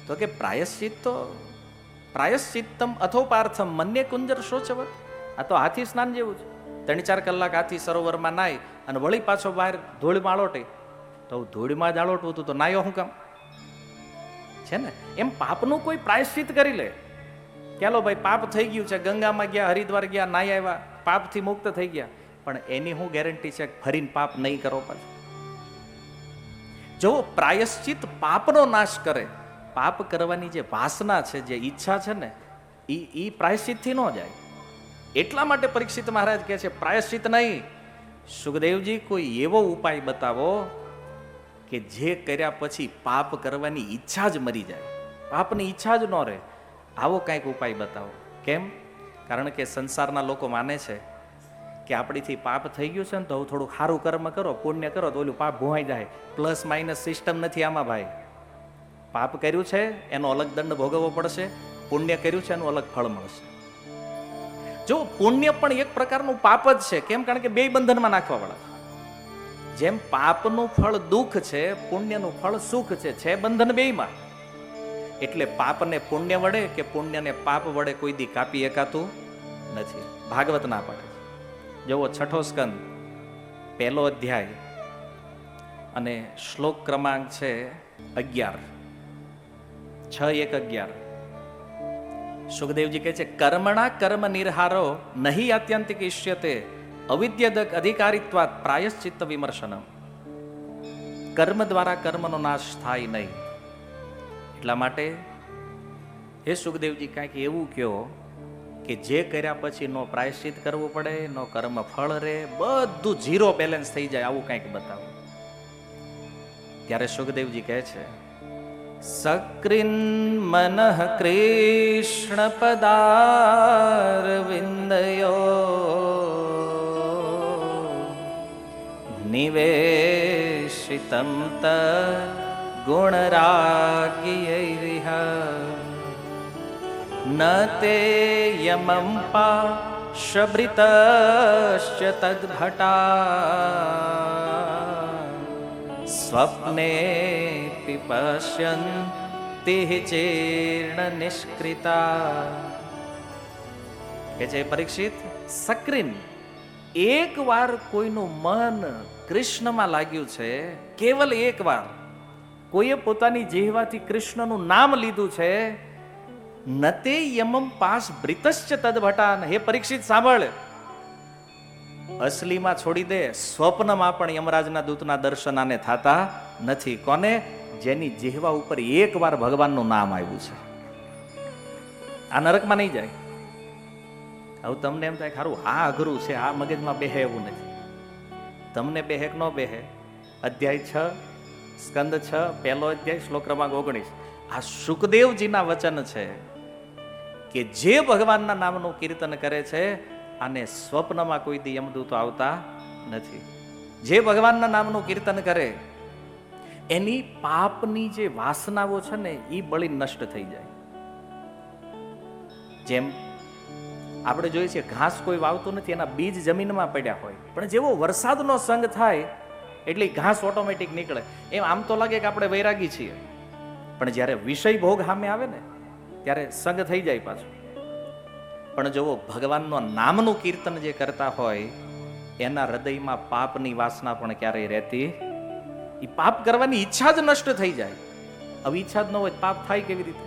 તો કે પ્રાયશ્ચિત્તમ અથોપાર્થમ મન્ય કુંજર શોચવત. આ તો હાથી સ્નાન જેવું છે. 3-4 કલાક હાથી સરોવરમાં નાય અને વળી પાછો બહાર ધૂળમાં આલોટે. તો ધૂળમાં જ આલોટવું હતું તો નાયો શું કામ છે ને? એમ પાપનું કોઈ પ્રાયશ્ચિત કરી લે. ચાલો ભાઈ પાપ થઈ ગયું છે, ગંગામાં ગયા, હરિદ્વાર ગયા, નાય આવ્યા, પાપથી મુક્ત થઈ ગયા, પણ એની શું ગેરંટી છે ફરીને પાપ નહીં કરો પાછું? જો પ્રાયશ્ચિત પાપનો નાશ કરે, પાપ કરવાની જે વાસના છે, જે ઈચ્છા છે ને, એ પ્રાયશ્ચિતથી ન જાય. એટલા માટે પરીક્ષિત મહારાજ કહે છે પ્રાયશ્ચિત નહીં, સુખદેવજી કોઈ એવો ઉપાય બતાવો કે જે કર્યા પછી પાપ કરવાની ઈચ્છા જ મરી જાય, પાપની ઈચ્છા જ ન રહે. આવો કંઈક ઉપાય બતાવો. કેમ? કારણ કે સંસારના લોકો માને છે કે આપણીથી પાપ થઈ ગયું છે ને તો થોડું સારું કર્મ કરો, પુણ્ય કરો તો ઓલું પાપ ભૂવાઈ જાય. પ્લસ માઇનસ સિસ્ટમ નથી આમાં ભાઈ. પાપ કર્યું છે એનો અલગ દંડ ભોગવવો પડશે, પુણ્ય કર્યું છે એનું અલગ ફળ મળશે. જો પુણ્ય પણ એક પ્રકારનું પાપ જ છે. કેમ? કારણ કે બે બંધનમાં નાખવા વાળા. જેમ પાપનું ફળ દુઃખ છે, પુણ્યનું ફળ સુખ છે બંધન બેયમાં. એટલે પાપને પુણ્ય વડે કે પુણ્યને પાપ વડે કોઈ દી કાપી એકાતું નથી. ભાગવત ના પાડે. જુઓ 6ઠો સ્કંદ 1લો અધ્યાય અને શ્લોક ક્રમાંક છે 11, 6:1-11. સુખદેવજી કહે છે, કર્મણા કર્મ નિર્હારો નહીં આત્યંતિક ઇષ્યતે અવિદ્યદક અધિકારિત્વાત પ્રાયશ્ચિત્ત વિમર્શનમ. કર્મ દ્વારા કર્મનો નાશ થાય નહીં. એટલા માટે હે સુખદેવજી કાંઈક એવું કહો કે જે કર્યા પછી નો પ્રાયશ્ચિત કરવું પડે, નો કર્મ ફળ રે, બધું ઝીરો બેલેન્સ થઈ જાય, આવું કંઈક બતાવો. ત્યારે સુખદેવજી કહે છે, સક્રિન મનઃ કૃષ્ણ પદાર વિંદયો નિવેશિતમ ત ગુણરાગિયૈરિહ ન તે યમં પાશભૃતશ્ચ તદ્ભટા સ્વપ્ને પશ્યન્તિ ચીર્ણ નિષ્કૃતા. કે છે પરીક્ષિત, સક્રિન એક વાર કોઈનું મન કૃષ્ણમાં લાગ્યું છે, કેવલ એક વાર કોઈએ પોતાની જીહવાથી કૃષ્ણનું નામ લીધું છે, નતે યમમ પાસ બ્રિતશ્ચ તદ્ભટાન. હે પરીક્ષિત સાંભળ, અસલીમાં છોડી દે, સ્વપ્નમાં પણ યમરાજના દૂતના દર્શન આને થતા નથી. કોને? જેની જીહવા ઉપર એક વાર ભગવાનનું નામ આવ્યું છે. આ નરકમાં નહીં જાય. હવે તમને એમ થાય ખારું આ અઘરું છે, આ મગજમાં બેહે એવું નથી. તમને બેહે કે ન બેહે? અધ્યાય 6 સ્કંદ 6 1લો અધ્યાય શ્લોક ક્રમાંક 19. આ સુખદેવજીના વચન છે કે જે ભગવાનના નામનું કીર્તન કરે છે આને સ્વપ્નમાં કોઈ દી યમદૂતો આવતા નથી. જે ભગવાનના નામનું કીર્તન કરે એની પાપની જે વાસનાઓ છે ને એ બળી નષ્ટ થઈ જાય. જેમ આપણે જોઈએ છીએ ઘાસ કોઈ વાવતું નથી, એના બીજ જમીનમાં પડ્યા હોય, પણ જેવો વરસાદનો સંગ થાય એટલે ઘાસ ઓટોમેટિક નીકળે. એમ આમ તો લાગે કે આપણે વૈરાગી છીએ, પણ જ્યારે વિષય ભોગ સામે આવે ને ત્યારે સંગ થઈ જાય પાછું. પણ જો ભગવાનનો નામનું કીર્તન જે કરતા હોય એના હૃદયમાં પાપની વાસના પણ ક્યારેય રહેતી, એ પાપ કરવાની ઈચ્છા જ નષ્ટ થઈ જાય. હવે ઈચ્છા જ ન હોય પાપ થાય કેવી રીતે?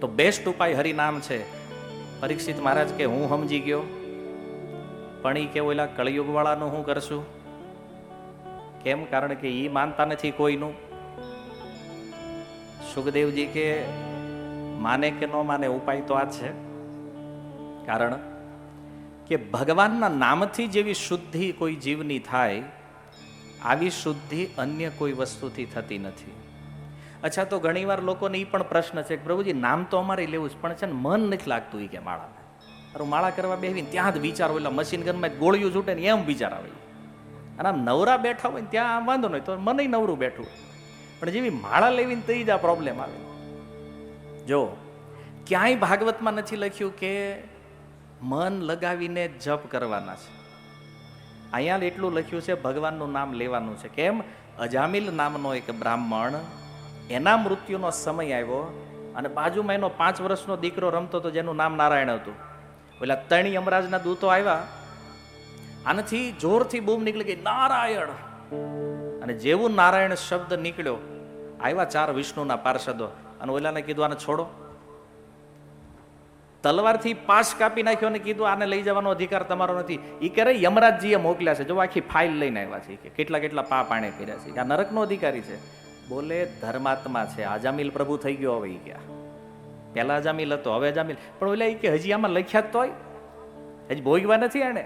તો બેસ્ટ ઉપાય હરિનામ છે. પરીક્ષિત મહારાજ કે હું સમજી ગયો, પણ એ કે ઓલા કળિયુગ વાળાનું હું કરશું? કેમ? કારણ કે એ માનતા નથી કોઈનું. સુખદેવજી કે માને કે ન માને ઉપાય તો આ છે. કારણ કે ભગવાનના નામથી જેવી શુદ્ધિ કોઈ જીવની થાય આવી શુદ્ધિ અન્ય કોઈ વસ્તુથી થતી નથી. અચ્છા, તો ઘણીવાર લોકોને એ પણ પ્રશ્ન છે કે પ્રભુજી નામ તો અમારે લેવું છે, પણ છે ને મન નથી લાગતું. એ કે માળાને અરે માળા કરવા બેસીને ત્યાં જ વિચાર હોય, મશીન ગનમાં ગોળીઓ છૂટે ને એમ વિચાર આવે. અને આમ નવરા બેઠા હોય ને ત્યાં આમ વાંધો નહીં, તો મને નવરું બેઠું હોય, પણ જેવી માળા લેવીને તો જ આ પ્રોબ્લેમ આવે. જો ક્યાંય ભાગવતમાં નથી લખ્યું કે મન લગાવીને જપ કરવાના છે. અહીંયા એટલું લખ્યું છે ભગવાનનું નામ લેવાનું છે. કેમ? અજામિલ નામનો એક બ્રાહ્મણ, એના મૃત્યુનો સમય આવ્યો અને બાજુમાં એનો 5 વર્ષનો દીકરો રમતો હતો જેનું નામ નારાયણ હતું. પેલા 3 યમરાજના દૂતો આવ્યા, આનાથી જોરથી બૂમ નીકળી ગઈ નારાયણ. અને જેવું નારાયણ શબ્દ નીકળ્યો, આવ્યા 4 વિષ્ણુના પાર્ષદો અને ઓલાને કીધું આને છોડો. તલવારથી પાસ કાપી નાખ્યો અને કીધું આને લઈ જવાનો અધિકાર તમારો નથી. એ કહે યમરાજજીએ મોકલ્યા છે, જો આખી ફાઇલ લઈને આવ્યા છે કે કેટલા કેટલા પાપ આણે કર્યા છે, આ નરકનો અધિકારી છે. બોલે ધર્માત્મા છે, અજામિલ પ્રભુ થઈ ગયો હવે. એ ગયા પેલા અજામિલ હતો, હવે અજામિલ. પણ ઓલા કે હજી આમાં લખ્યા જ તો હોય, હજી ભોગવા નથી એને.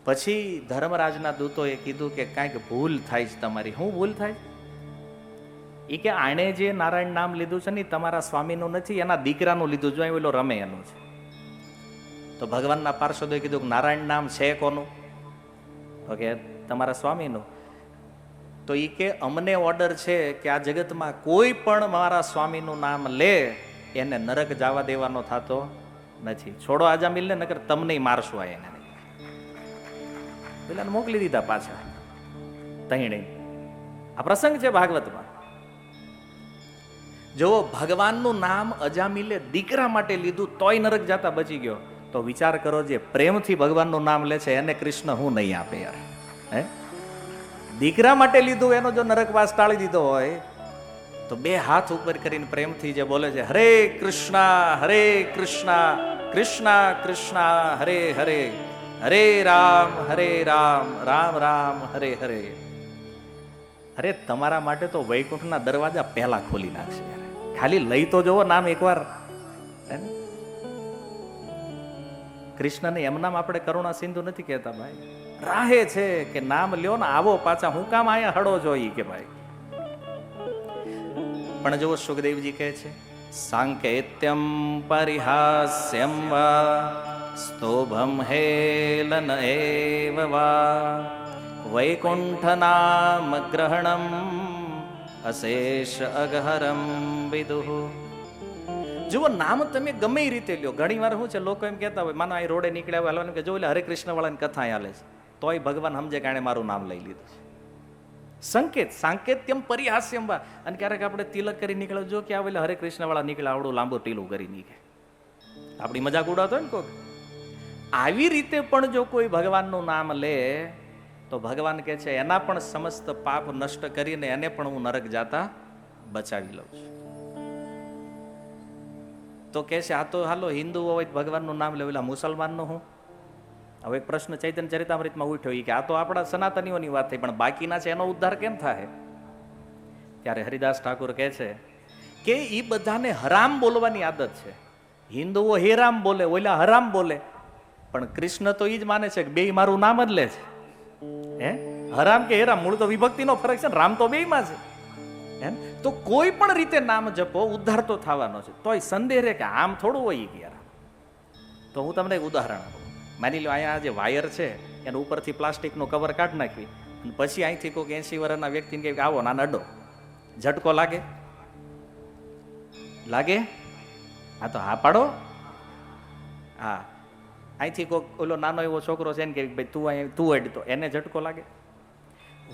પછી ધર્મરાજના દૂતોએ કીધું કે કાંઈક ભૂલ થાય છે તમારી. શું ભૂલ થાય? એ કે આણે જે નારાયણ નામ લીધું છે ને ઈ તમારા સ્વામીનું નથી, એના દીકરાનું લીધું. જો એલો રમે એનું છે. તો ભગવાનના પાર્ષદોએ કીધું કે નારાયણ નામ છે કોનું? તો કે તમારા સ્વામીનું. તો એ કે અમને ઓર્ડર છે કે આ જગતમાં કોઈ પણ મારા સ્વામીનું નામ લે એને નરક જવા દેવાનો થતો નથી. છોડો આજામિલને, નકર તમને મારશું. આ એને પેલાને મોકલી દીધા પાછા તહીણે. આ પ્રસંગ છે ભાગવતમાં. જો ભગવાનનું નામ અજામિલે દીકરા માટે લીધું તોય નરક જાતા બચી ગયો, તો વિચાર કરો જે પ્રેમથી ભગવાનનું નામ લે છે એને કૃષ્ણ હું નહીં આપે યાર? હે, દીકરા માટે લીધું એનો જો નરકવાસ ટાળી દીધો હોય તો બે હાથ ઉપર કરીને પ્રેમથી જે બોલે છે હરે કૃષ્ણ કૃષ્ણ કૃષ્ણ હરે હરે, હરે રામ રામ રામ હરે હરે. અરે તમારા માટે તો વૈકુંઠના દરવાજા પહેલા ખોલી નાખશે યાર. ખાલી લઈ તો જોવો નામ એકવાર. કૃષ્ણને એમ નામ આપણે કરુણા સિંધુ નથી કહેતા ભાઈ. રાહે છે કે નામ લ્યો ને આવો પાછા, હું કામ અહીંયા હડો જોઈ કે ભાઈ. પણ જો સુખદેવજી કહે છે સાંકેત્યમ પરિહાસ્યમ વા સ્તોભમ હેલન એવ વા વૈકુંઠ નામ ગ્રહણમ અશેષ અગહરમ વિદુઃ. જુઓ નામ તમે ગમે એ રીતે લ્યો. ઘણી વાર શું છે, લોકો એમ કહેતા હોય, માનો અહીં રોડે નીકળ્યા હોય હલવાનું કે જો એટલે હરે કૃષ્ણ વાળાની કથા હાલે છે, તોય ભગવાન સમજે કે આણે મારું નામ લઈ લીધું છે. સંકેત સાંકેત્યમ પરિહાસ્યમ વા. અને ક્યારેક આપણે તિલક કરી નીકળે, જો કે આવે હરે કૃષ્ણ વાળા નીકળે આવડું લાંબુ ટીલું કરી નીકળે, આપણી મજાક ઉડાવતો હોય ને કોક. આવી રીતે પણ જો કોઈ ભગવાનનું નામ લે તો ભગવાન કહે છે એના પણ સમસ્ત પાપ નષ્ટ કરીને એને પણ હું નરક જાતા બચાવી લઉં છું. તો કહે છે આ તો હાલો હિન્દુઓ હોય ભગવાનનું નામ લેવેલા, મુસલમાનનું હું? હવે એક પ્રશ્ન ચૈતન્ય ચરિતામૃતમાં ઉઠ્યો કે આ તો આપણા સનાતનીઓની વાત થઈ, પણ બાકીના છે એનો ઉદ્ધાર કેમ થાય? ત્યારે હરિદાસ ઠાકુર કહે છે કે એ બધાને હરામ બોલવાની આદત છે. હિન્દુઓ હેરામ બોલે, ઓલા હરામ બોલે, પણ કૃષ્ણ તો એ જ માને છે કે બે મારું નામ જ લે છે. હે, હરામ કે હેરામ, મૂળ તો વિભક્તિનો ફરક છે ને, રામ તો બેયમાં છે. તો કોઈ પણ રીતે નામ જપો, ઉદ્ધાર તો થવાનો છે. તોય સંદેહ રહે કે આમ થોડું હોય કે યાર. તો હું તમને એક ઉદાહરણ આપું. માની લો અહીંયા જે વાયર છે એના ઉપરથી પ્લાસ્ટિકનું કવર કાઢી નાખવી અને પછી અહીંથી કોઈક 80 વર્ષના વ્યક્તિને કહે આવો નાના અડો, ઝટકો લાગે? લાગે? હા તો હા પાડો. હા, અહીંથી કોઈક ઓલો નાનો એવો છોકરો છે ને કે ભાઈ તું અહીં તું અડતો, એને ઝટકો લાગે?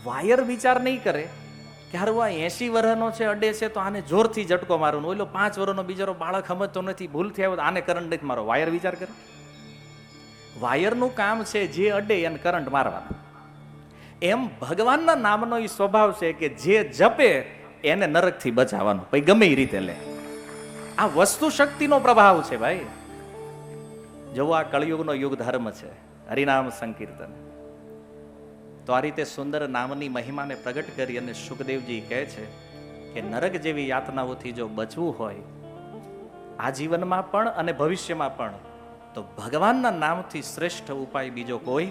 વાયર વિચાર નહીં કરે કે હારું આ 80 વર્ષનો છે, અડે છે તો આને જોરથી ઝટકો મારવાનો. ઓલો 5 વર્ષનો બીજારો બાળક સમજતો નથી, ભૂલથી આવ્યો આને કરંટ નથી મારો. વાયર વિચાર કરે? વાયરનું કામ છે જે અડે એને કરંટ મારવાનો. એમ ભગવાનના નામનો એ સ્વભાવ છે કે જે જપે એને નરકથી બચાવવાનો, પછી ગમે એ રીતે લે. આ વસ્તુ શક્તિનો પ્રભાવ છે ભાઈ. જો આ કળિયુગનો યુગ ધર્મ છે, હરિનામ સંકીર્તન. તો આ રીતે સુંદર નામની મહિમાને પ્રગટ કરી અને સુખદેવજી કહે છે કે નરક જેવી યાતનાઓથી જો બચવું હોય આ જીવનમાં પણ અને ભવિષ્યમાં પણ, તો ભગવાનના નામથી શ્રેષ્ઠ ઉપાય બીજો કોઈ